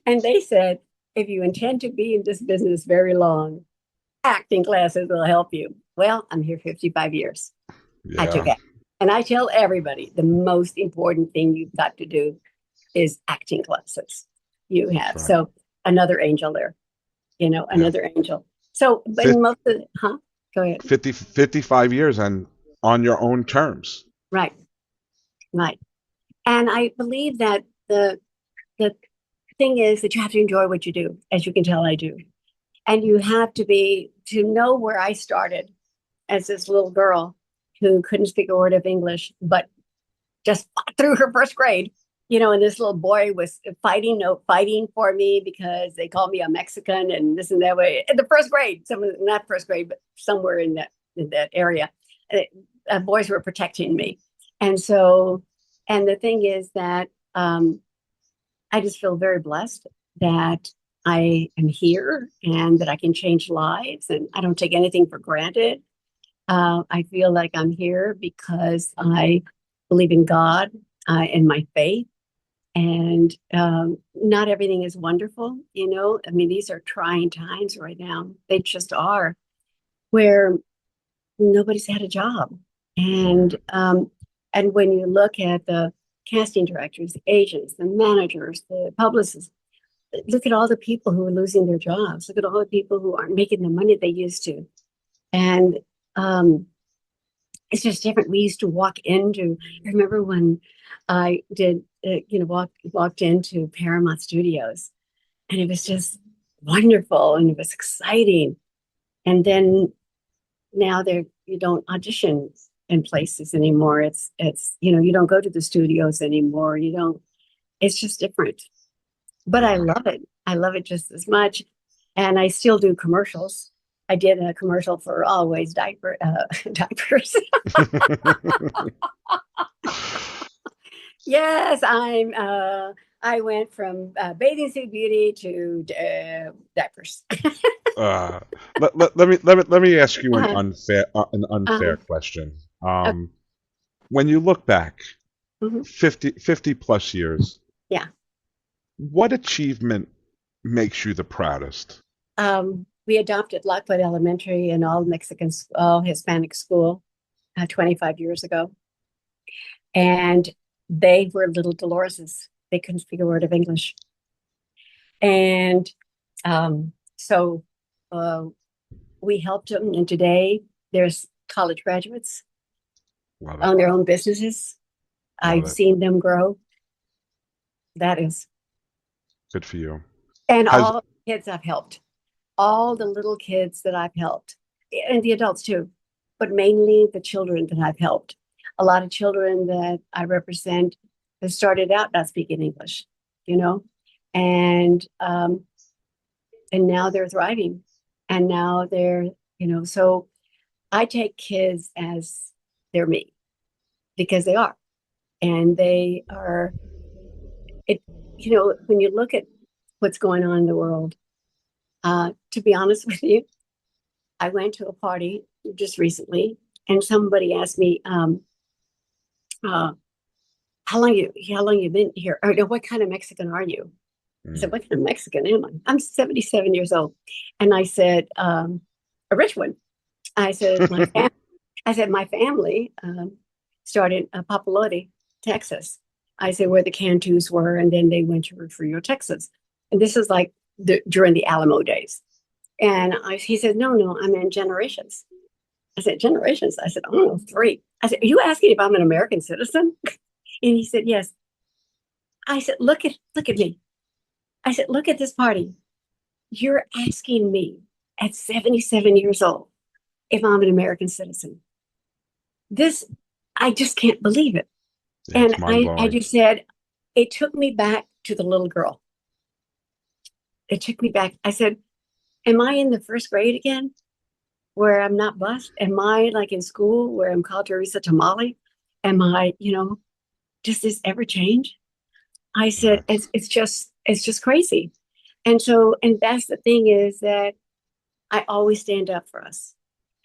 And they said, if you intend to be in this business very long, acting classes will help you. Well, I'm here 55 years. Yeah. I took it. And I tell everybody the most important thing you've got to do is acting classes. You have. Right. So another angel there, another angel. So, but most of the, go ahead. 55 years and on your own terms. Right. Right. And I believe that the thing is that you have to enjoy what you do, as you can tell I do. And you have to know where I started as this little girl who couldn't speak a word of English, but just fought through her first grade, and this little boy was fighting for me because they called me a Mexican and this and that way. In the first grade, not first grade, but somewhere in that area, boys were protecting me. And so, and the thing is that I just feel very blessed that I am here and that I can change lives, and I don't take anything for granted. I feel like I'm here because I believe in God and my faith, and not everything is wonderful. I mean, these are trying times right now. They just are, where nobody's had a job, and when you look at the casting directors, the agents, the managers, the publicists, look at all the people who are losing their jobs. Look at all the people who aren't making the money they used to. And it's just different. We used to walk into, I remember when I did, walked into Paramount Studios, and it was just wonderful and it was exciting. And then now you don't audition in places anymore. It's you don't go to the studios anymore. It's just different. But I love it. I love it just as much. And I still do commercials. I did a commercial for Always diapers. Yes, I'm I went from bathing suit beauty to diapers. Uh, let me ask you uh, an uh, unfair question. uh, When you look back mhm. 50 plus years, Yeah. what achievement makes you the proudest? We adopted Lockwood Elementary and all Hispanic school 25 years ago. And they were little Doloreses. They couldn't speak a word of English. And so uh, we helped them. And today there's college graduates Love it. own their own businesses. Love I've it. seen them grow. That is. Good for you. And Has all the kids I've helped, all the little kids that I've helped, and the adults too, but mainly the children that I've helped. A lot of children that I represent have started out not speaking English, you know, and um, and now they're thriving, and now they're, so I take kids as they're me because they are, and they are it. When you look at what's going on in the world, to be honest with you, I went to a party just recently, and somebody asked me, uh, "How long you been here? Or no, what kind of Mexican are you?" I said, mm, "What kind of Mexican am I?" I'm 77 years old, and I said, "A rich one." I said, my family started Papalote, Texas. I said where the Cantus were, and then they went to Refugio, Texas, and this is like during the Alamo days. And he said, "No, no, I'm in generations." I said, "Generations?" I said, "I don't know, three." I said, "Are you asking if I'm an American citizen?" And he said, "Yes." I said, look at me. I said, "Look at this party. You're asking me at 77 years old if I'm an American citizen. This, I just can't believe it." yeah, And it's mind I blowing. just said, it took me back to the little girl. It took me back. I said, "Am I in the first grade again where I'm not bused? Am I like in school where I'm called Teresa Tamale? Am I, does this ever change?" I said, That's it's just crazy. And that's the thing is that I always stand up for us.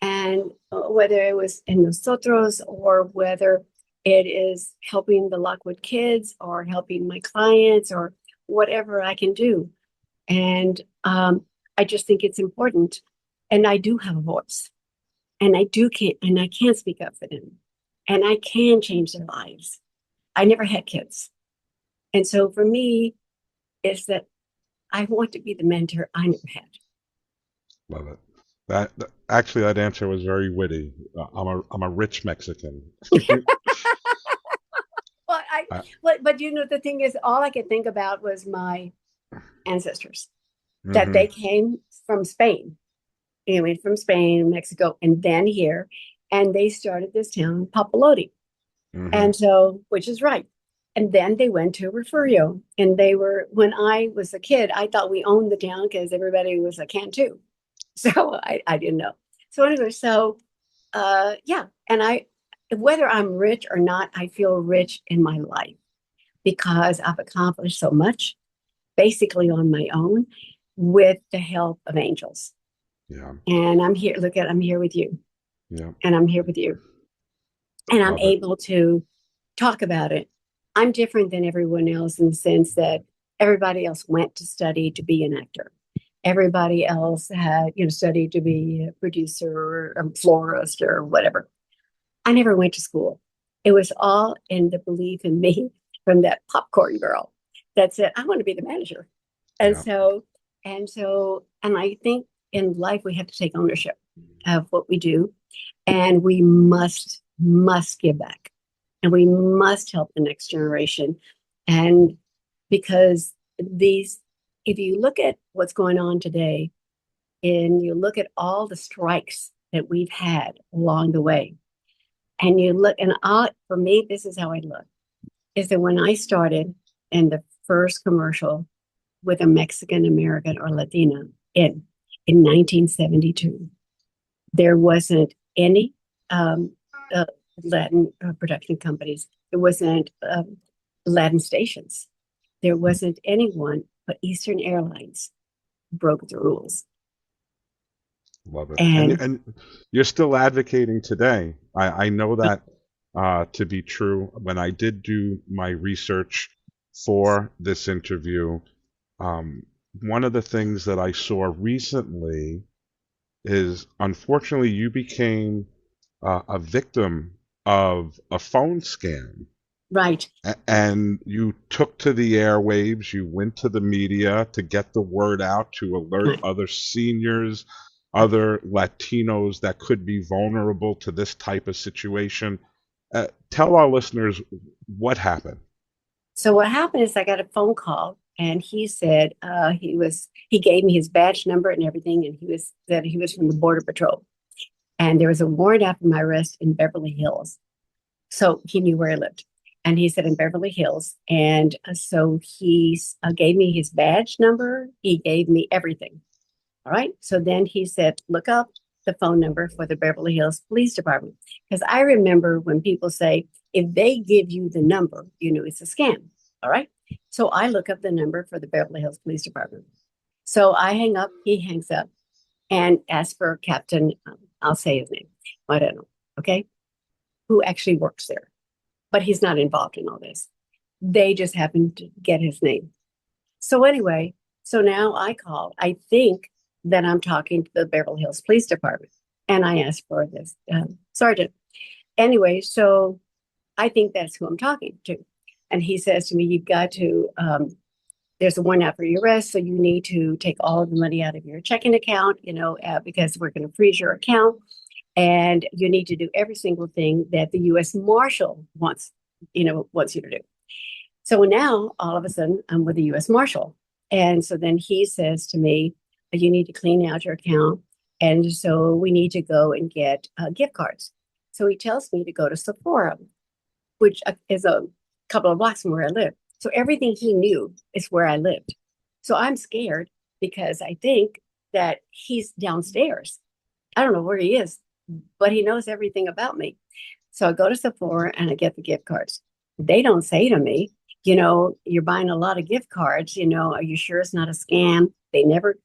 And whether it was in nosotros or whether it is helping the Lockwood kids or helping my clients or whatever I can do. And I just think it's important. And I do have a voice, and I can speak up for them, and I can change their lives. I never had kids. And so for me, it's that I want to be the mentor I never had. love it. Actually, that answer was very witty. I'm a rich Mexican. Well, I, but the thing is, all I could think about was my ancestors, that hmm they came from Spain, anyway, from Spain, Mexico, and then here, and they started this town, Papalote. hmm And so, which is right. And then they went to Refugio, and when I was a kid, I thought we owned the town because everybody was a Cantu. So I didn't know. So anyway, yeah. And whether I'm rich or not, I feel rich in my life because I've accomplished so much basically on my own with the help of angels. Yeah, And I'm here with you, yeah, and I'm here with you, and I'm love it. able to talk about it. I'm different than everyone else in the sense that everybody else went to study to be an actor. Everybody else had, studied to be a producer or a florist or whatever. I never went to school. It was all in the belief in me from that popcorn girl that said, "I want to be the manager." And Yeah, and I think in life we have to take ownership of what we do, and we must give back, and we must help the next generation. And because these, if you look at what's going on today, and you look at all the strikes that we've had along the way, and you look, and for me, this is how I look, is that when I started in the first commercial with a Mexican American or Latina in 1972, there wasn't any um, uh, Latin production companies. There wasn't Latin stations. there wasn't anyone but Eastern Airlines broke the rules. Love it. And And you're still advocating today. I know that to be true. When I did do my research for this interview, um, one of the things that I saw recently is unfortunately you became a victim of a phone scam. right, And you took to the airwaves, you went to the media to get the word out to alert right. other seniors, other Latinos that could be vulnerable to this type of situation. Tell our listeners what happened. So what happened is I got a phone call, and he said he gave me his badge number and everything, and he was from the Border Patrol, and there was a warrant out for my arrest in Beverly Hills. So he knew where I lived. And he said in Beverly Hills. And so he gave me his badge number. He gave me everything. All right. So then he said, look up the phone number for the Beverly Hills Police Department. Because I remember when people say, if they give you the number, you know it's a scam. All right. So I look up the number for the Beverly Hills Police Department. So I hang up, he hangs up, and ask for Captain, I'll say his name. I don't know. Okay. Who actually works there, but he's not involved in all this. They just happened to get his name. So anyway, so now I call. I think that I'm talking to the Beverly Hills Police Department, and I asked for this sergeant. Anyway, so I think that's who I'm talking to. And he says to me, you've got to, there's a warrant out for your arrest, so you need to take all of the money out of your checking account, because we're going to freeze your account. And you need to do every single thing that the U.S. Marshal wants you to do. So now, all of a sudden, I'm with the U.S. Marshal. And so then he says to me, you need to clean out your account. And so we need to go and get gift cards. So he tells me to go to Sephora, which is a couple of blocks from where I live. So everything he knew is where I lived. So I'm scared because I think that he's downstairs. I don't know where he is, but he knows everything about me. So I go to Sephora and I get the gift cards. They don't say to me, you're buying a lot of gift cards. Are you sure it's not a scam? They never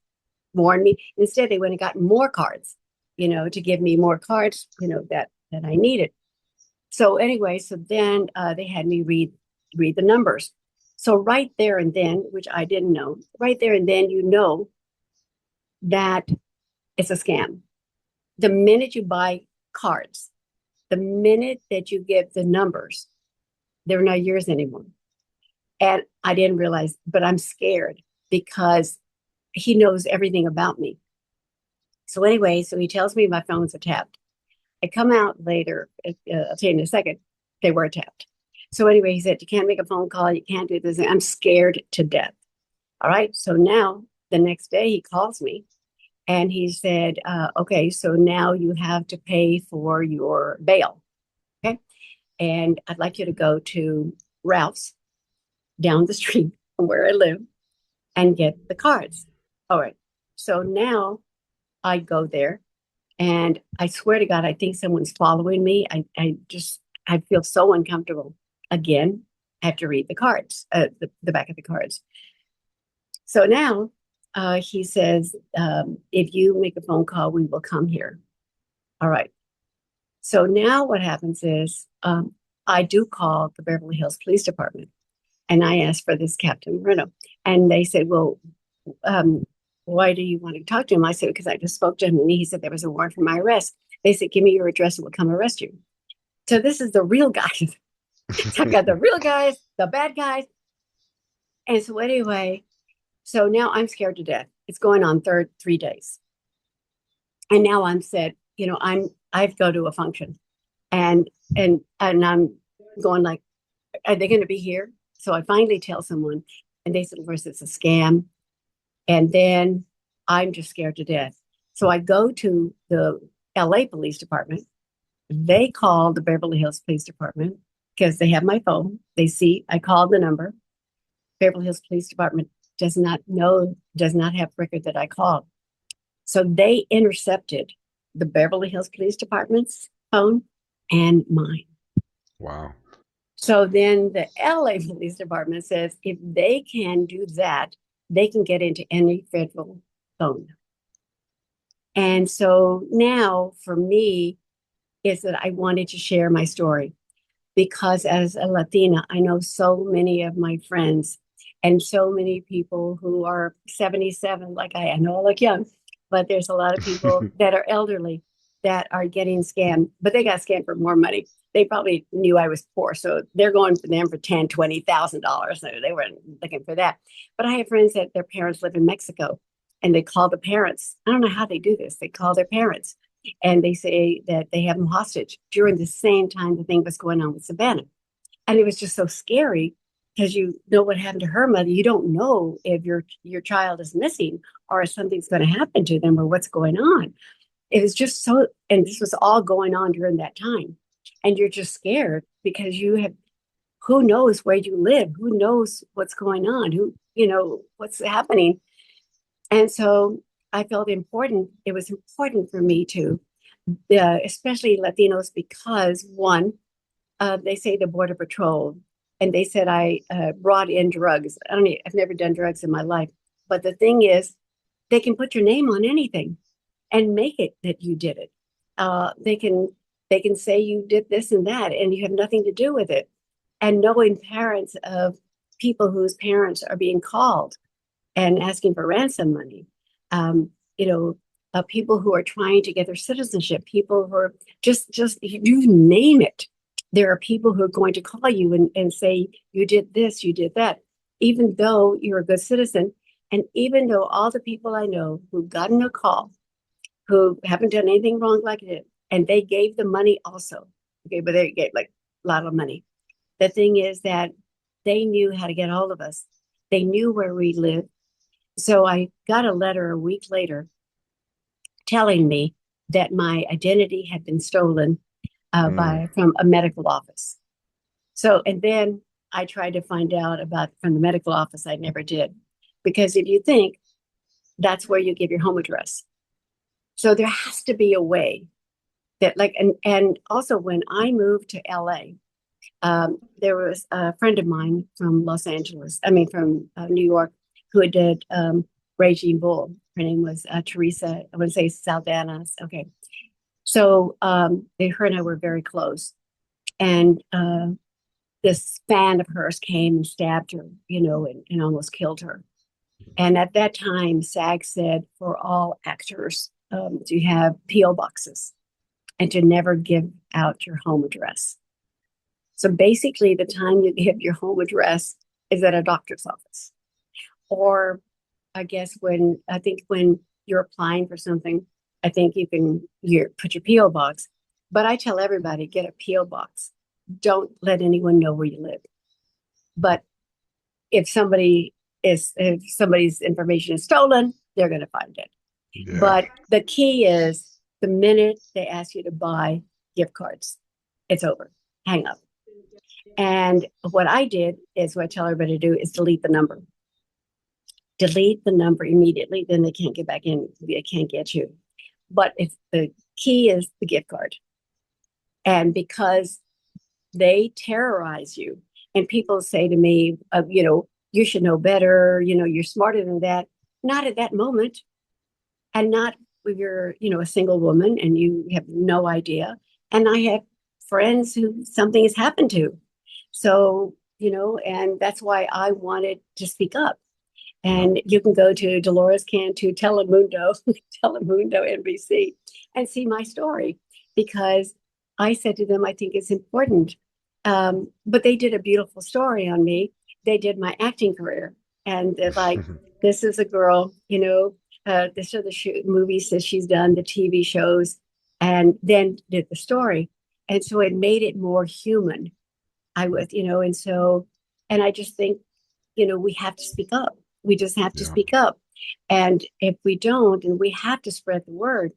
warned me. Instead, they went and got more cards, to give me more cards, that I needed. So anyway, so then they had me read the numbers. So right there and then, which I didn't know, right there and then, that it's a scam. The minute you buy cards, the minute that you get the numbers, they're not yours anymore. And I didn't realize, but I'm scared because he knows everything about me. So anyway, so he tells me my phones are tapped. I come out later, I'll tell you in a second, they were tapped. So anyway, he said, you can't make a phone call, you can't do this. I'm scared to death. All right. So now the next day he calls me. And he said, okay, so now you have to pay for your bail. Okay. And I'd like you to go to Ralph's down the street from where I live and get the cards. All right. So now I go there, and I swear to God, I think someone's following me. I feel so uncomfortable. Again, I have to read the cards, the back of the cards. So now he says, if you make a phone call, we will come here. All right. So now what happens is I do call the Beverly Hills Police Department, and I asked for this Captain Reno. And they said, well, why do you want to talk to him? I said, because I just spoke to him, and he said there was a warrant for my arrest. They said, give me your address and we'll come arrest you. So this is the real guys. I've got the real guys, the bad guys. And so anyway, so now I'm scared to death. It's going on 3 days. And now I'm said, I've go to a function, and I'm going like, are they going to be here? So I finally tell someone, and they said, of course, it's a scam. And then I'm just scared to death. So I go to the LA Police Department. They call the Beverly Hills Police Department because they have my phone. They see I called the number. Beverly Hills Police Department does not have record that I called. So they intercepted the Beverly Hills Police Department's phone and mine. Wow. So then the LA Police Department says if they can do that, they can get into any federal phone. And so now for me is that I wanted to share my story because as a Latina, I know so many of my friends and so many people who are 77, like I know I look young, but there's a lot of people that are elderly that are getting scammed, but they got scammed for more money. They probably knew I was poor, so they're going for them for $10,000, $20,000. So they weren't looking for that. But I have friends that their parents live in Mexico, and they call the parents. I don't know how they do this. They call their parents, and they say that they have them hostage during the same time the thing was going on with Savannah. And it was just so scary because you know what happened to her mother. You don't know if your child is missing or if something's going to happen to them or what's going on. It was just so, and this was all going on during that time. And you're just scared because you have, who knows where you live? Who knows what's going on? What's happening? And so I felt important. It was important for me to, especially Latinos, because one, they say the Border Patrol, and they said I brought in drugs. I've never done drugs in my life, but the thing is, they can put your name on anything and make it that you did it. They can say you did this and that, and you have nothing to do with it. And knowing parents of people whose parents are being called and asking for ransom money, um, you know, people who are trying to get their citizenship, people who are just you name it. There are people who are going to call you and say, you did this, you did that, even though you're a good citizen. And even though all the people I know who've gotten a call, who haven't done anything wrong like it, and they gave the money also. Okay, but they gave like a lot of money. The thing is that they knew how to get hold of us. They knew where we lived. So I got a letter a week later telling me that my identity had been stolen from a medical office. So, and then I tried to find out about from the medical office. I never did, because if you think that's where you give your home address, so there has to be a way that like, and also when I moved to LA, there was a friend of mine from from New York, who did Raging Bull. Her name was Teresa. I would say Saldana. Okay. So her and I were very close. And this fan of hers came and stabbed her, and almost killed her. And at that time, SAG said for all actors to have P.O. boxes and to never give out your home address. So basically, the time you give your home address is at a doctor's office. Or I guess when you're applying for something, I think you put your P.O. box. But I tell everybody, get a P.O. box. Don't let anyone know where you live. But if somebody's information is stolen, they're going to find it. Yeah. But the key is the minute they ask you to buy gift cards, it's over. Hang up. And what I did is what I tell everybody to do is delete the number. Delete the number immediately, then they can't get back in. They can't get you. But if the key is the gift card. And because they terrorize you, and people say to me, you should know better, you're smarter than that. Not at that moment. And not if you're, a single woman and you have no idea. And I have friends who something has happened to. So, and that's why I wanted to speak up. And you can go to Dolores Cantu, Telemundo NBC, and see my story, because I said to them, I think it's important. But they did a beautiful story on me. They did my acting career. And they're like, this is a girl, this are the movies that she's done, the TV shows, and then did the story. And so it made it more human. And I just think, we have to speak up. We just have to speak up. And if we don't, and we have to spread the word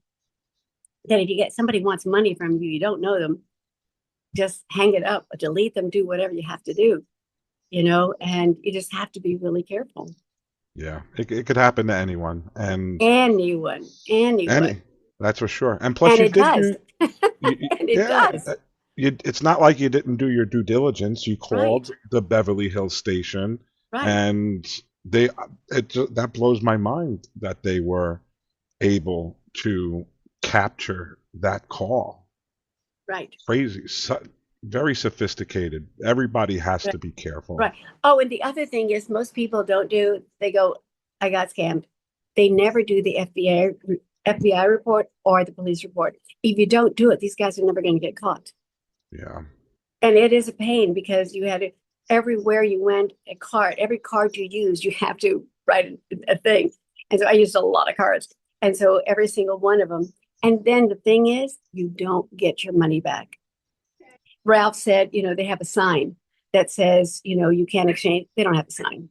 that if you get somebody wants money from you, you don't know them, just hang it up, delete them, do whatever you have to do, and you just have to be really careful. Yeah, it could happen to anyone. And anyone. That's for sure. And plus, and it does. And it does. it's not like you didn't do your due diligence. You Right, called the Beverly Hills station, right, and they that blows my mind that they were able to capture that call. right, Crazy, very sophisticated. Everybody has right, to be careful. right. Oh, and the other thing is most people don't do, they go, I got scammed. They never do the FBI report or the police report. If you don't do it, these guys are never going to get caught. Yeah, And it is a pain because you had to, everywhere you went, a card, every card you used, you have to write a thing. And so I used a lot of cards. And so every single one of them. And then the thing is, you don't get your money back. Ralph said, they have a sign that says, you can't exchange. They don't have a sign.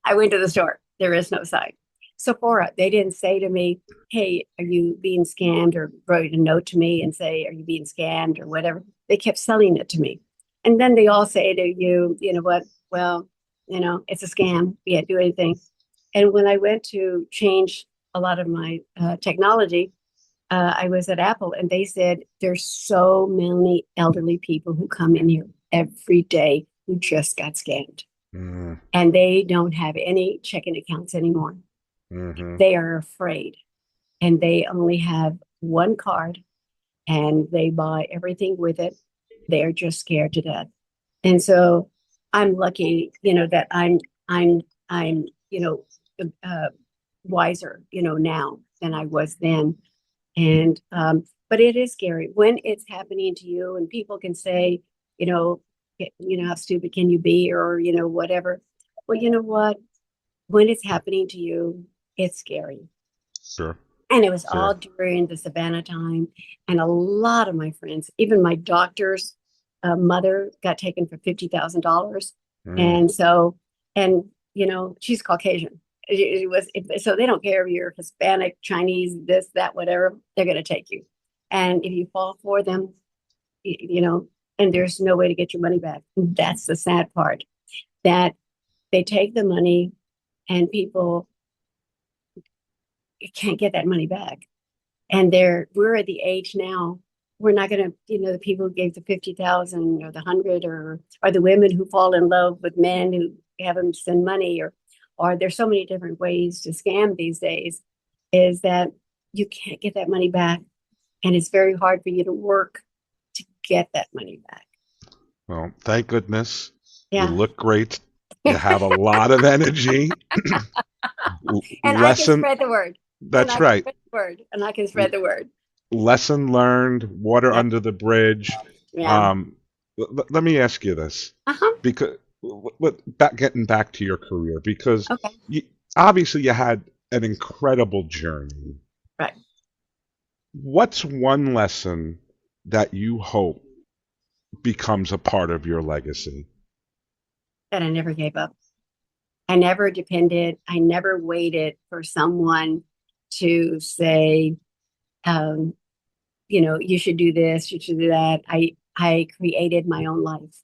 I went to the store. There is no sign. Sephora, they didn't say to me, hey, are you being scammed, or wrote a note to me and say, are you being scammed or whatever? They kept selling it to me. And then they all say to you, you know what? Well, it's a scam. You can't do anything. And when I went to change a lot of my technology, I was at Apple, and they said there's so many elderly people who come in here every day who just got scammed, mm, and they don't have any checking accounts anymore. hmm They are afraid, and they only have one card, and they buy everything with it. They are just scared to death. And so I'm lucky, that I'm I'm uh, wiser, now than I was then. And but it is scary when it's happening to you, and people can say, you know, how stupid can you be, or whatever. Well, you know what? When it's happening to you, it's scary. sure, And it was all sure. during the Savannah time, and a lot of my friends, even my doctor's mother, got taken for $50,000, Mm, and so, and she's Caucasian. So they don't care if you're Hispanic, Chinese, this, that, whatever. They're going to take you, and if you fall for them, you know, and there's no way to get your money back. That's the sad part, that they take the money, and people can't get that money back. And we're at the age now, we're not going to, the people who gave the 50,000 or the 100, or the women who fall in love with men who have them send money, or there's so many different ways to scam these days, is that you can't get that money back, and it's very hard for you to work to get that money back. well, thank goodness. You Yeah. look great. You have a lot of energy. And I can Lesson. spread the word. And That's I can right. spread the word. And I can spread the word. Lesson learned. Water Yeah. under the bridge. Yeah. Um, Let me ask you this, Uh-huh. because getting back to your career, because Okay. you, obviously you had an incredible journey. Right. What's one lesson that you hope becomes a part of your legacy? That I never gave up. I never depended. I never waited for someone to say, um, you should do this, you should do that. I created my own life.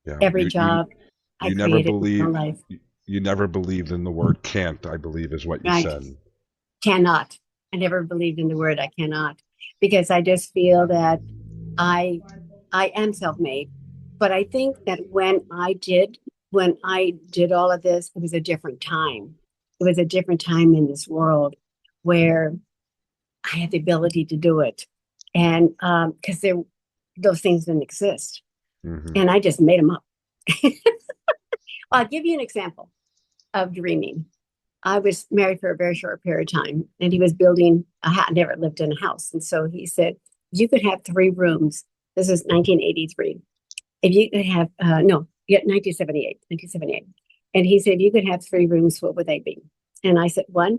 Yeah, Every job, I you never created my own believe life. you never believed in the word can't, I believe is what you Right? said. Cannot. I never believed in the word I cannot, because I just feel that I I am self-made. But I think that when I did all of this, it was a different time. It was a different time in this world where I had the ability to do it. And because those things didn't exist. Hmm And I just made them up. I'll give you an example of dreaming. I was married for a very short period of time, and he was building a house. I never lived in a house. And so he said, you could have 3 rooms. This is 1983. If you could have, no, yeah, 1978. And he said, you could have 3 rooms. What would they be? And I said, one,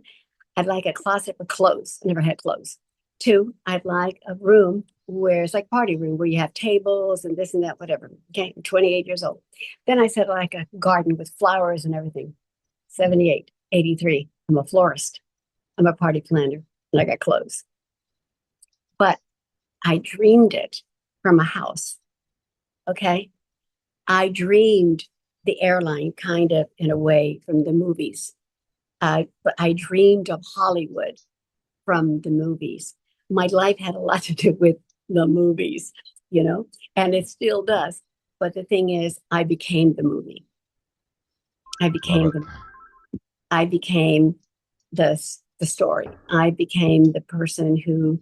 I'd like a closet for clothes. I never had clothes. Two, I'd like a room where it's like party room where you have tables and this and that, whatever. Okay, I'm 28 years old. Then I said like a garden with flowers and everything. 78, 83. I'm a florist. I'm a party planner, and I got clothes. But I dreamed it from a house. Okay. I dreamed the airline kind of in a way from the movies. But I dreamed of Hollywood from the movies. My life had a lot to do with the movies. and it still does. But the thing is, I became the movie. I Love became it. the I became the story. I became the person who,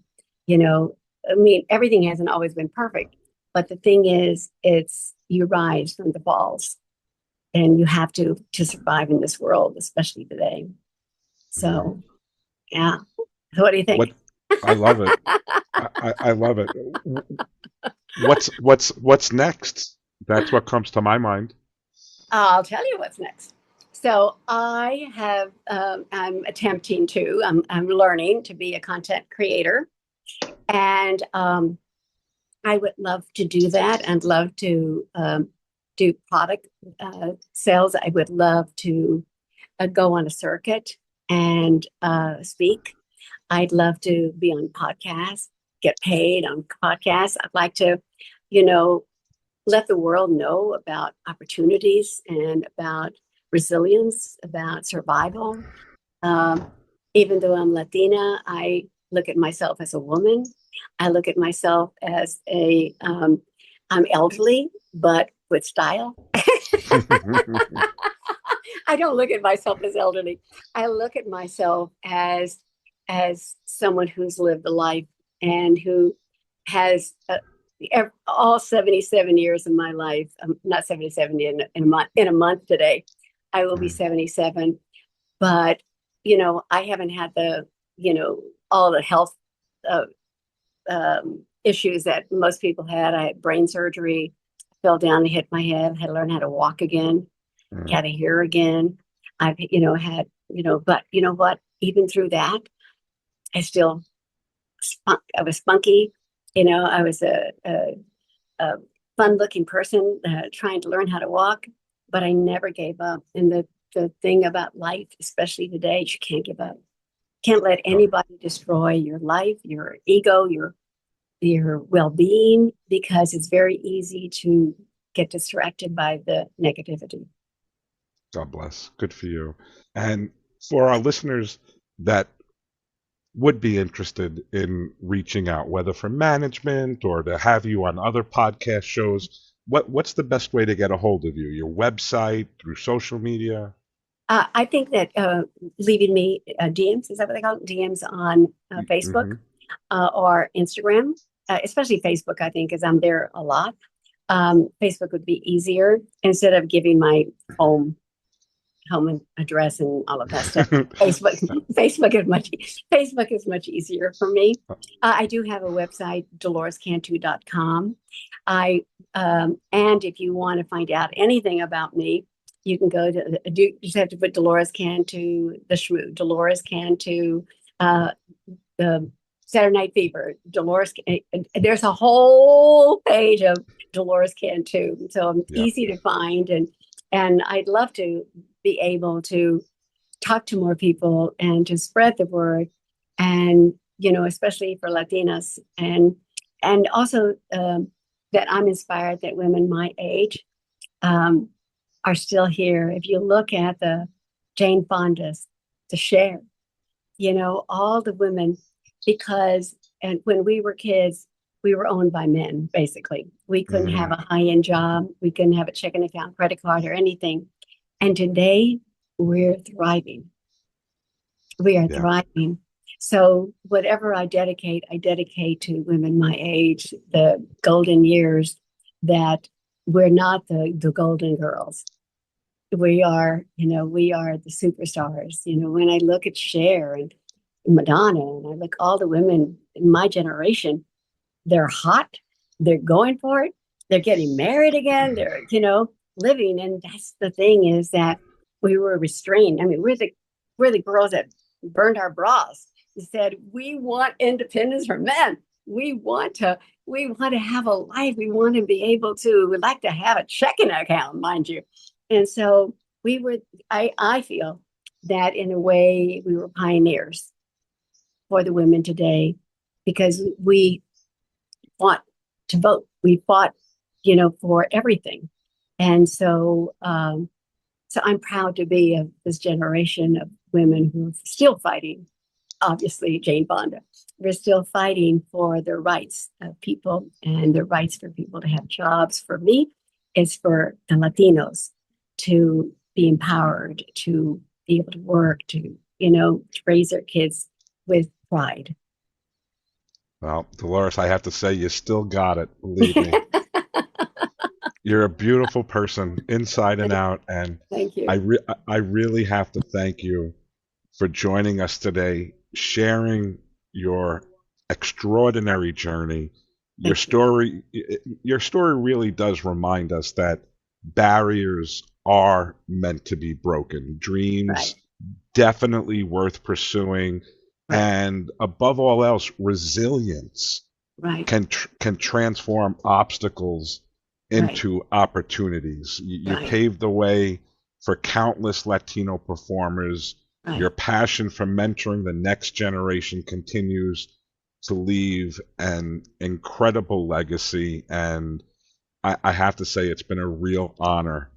I mean, everything hasn't always been perfect, but the thing is, it's you rise from the falls, and you have to survive in this world, especially today. Yeah. So, yeah. So what do you think? What I love it. I love it. What's next? That's what comes to my mind. I'll tell you what's next. So I'm attempting I'm learning to be a content creator. And I would love to do that. I'd love to do product sales. I would love to go on a circuit and speak. I'd love to be on podcasts, get paid on podcasts. I'd like to, you know, let the world know about opportunities and about resilience, about survival. Um, Even though I'm Latina, I look at myself as a woman. I look at myself as I'm elderly, but with style. I don't look at myself as elderly. I look at myself as someone who's lived a life and who has all 77 years of my life. Not 77 in a month today. I will be 77, but I haven't had all the health uh, issues that most people had. I had brain surgery, fell down and hit my head, had to learn how to walk again, had to hear again. I've had but you know what? Even through that, I still I was spunky. I was a fun-looking person trying to learn how to walk, but I never gave up. And the thing about life, especially today, is you can't give up. Can't let anybody destroy your life, your ego, your well-being, because it's very easy to get distracted by the negativity. God bless. Good for you. And for our listeners that would be interested in reaching out, whether for management or to have you on other podcast shows, what's the best way to get a hold of you? Your website, through social media? I think that leaving me DMs, is that what they call it? DMs on Facebook Mm-hmm. or Instagram, especially Facebook, I think, because I'm there a lot. Facebook would be easier instead of giving my home address and all of that stuff. Facebook, Facebook is much easier for me. I do have a website, DoloresCantu.com. And if you want to find out anything about me, you can go to you just have to put Dolores Cantu, the Shmoo, Dolores Cantu, the Saturday Night Fever, Dolores. There's a whole page of Dolores Cantu, so I'm Yeah. easy to find, and I'd love to be able to talk to more people and to spread the word, and especially for Latinas, and also that I'm inspired that women my age are still here. If you look at the Jane Fondas, the Cher, all the women, because and when we were kids, we were owned by men, basically. We couldn't have a high-end job. We couldn't have a checking account, credit card, or anything. And today, we're thriving. We are Yeah. thriving. So whatever I dedicate to women my age, the golden years, that we're not the golden girls. We are the superstars. When I look at Cher and Madonna, and I look all the women in my generation, they're hot, they're going for it, they're getting married again, they're living. And that's the thing, is that we were restrained. I mean, we're the girls that burned our bras and said, we want independence from men. We want to have a life. We want to be able to, we'd like to have a checking account, mind you. And so I feel that in a way we were pioneers for the women today, because we fought to vote. We fought, for everything. And so I'm proud to be of this generation of women who are still fighting. Obviously, Jane Fonda. we're still fighting for the rights of people and the rights for people to have jobs. For me, it's for the Latinos to be empowered, to be able to work, to raise their kids with pride. Well, Dolores, I have to say, you still got it. Believe me. You're a beautiful person inside and out. And thank you. I really have to thank you for joining us today, sharing your extraordinary journey. Your story really does remind us that barriers are meant to be broken. Dreams definitely worth pursuing. Right. And above all else, resilience can transform obstacles into opportunities. You paved the way for countless Latino performers. Your passion for mentoring the next generation continues to leave an incredible legacy. And I have to say, it's been a real honor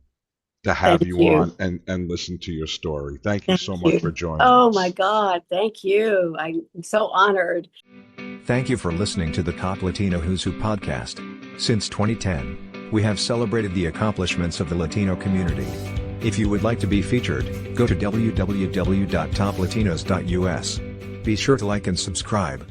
to have you on and listen to your story. Thank you so much for joining us. Oh my God, thank you. I'm so honored. Thank you for listening to the Top Latino Who's Who podcast. Since 2010, we have celebrated the accomplishments of the Latino community. If you would like to be featured, go to www.toplatinos.us. Be sure to like and subscribe.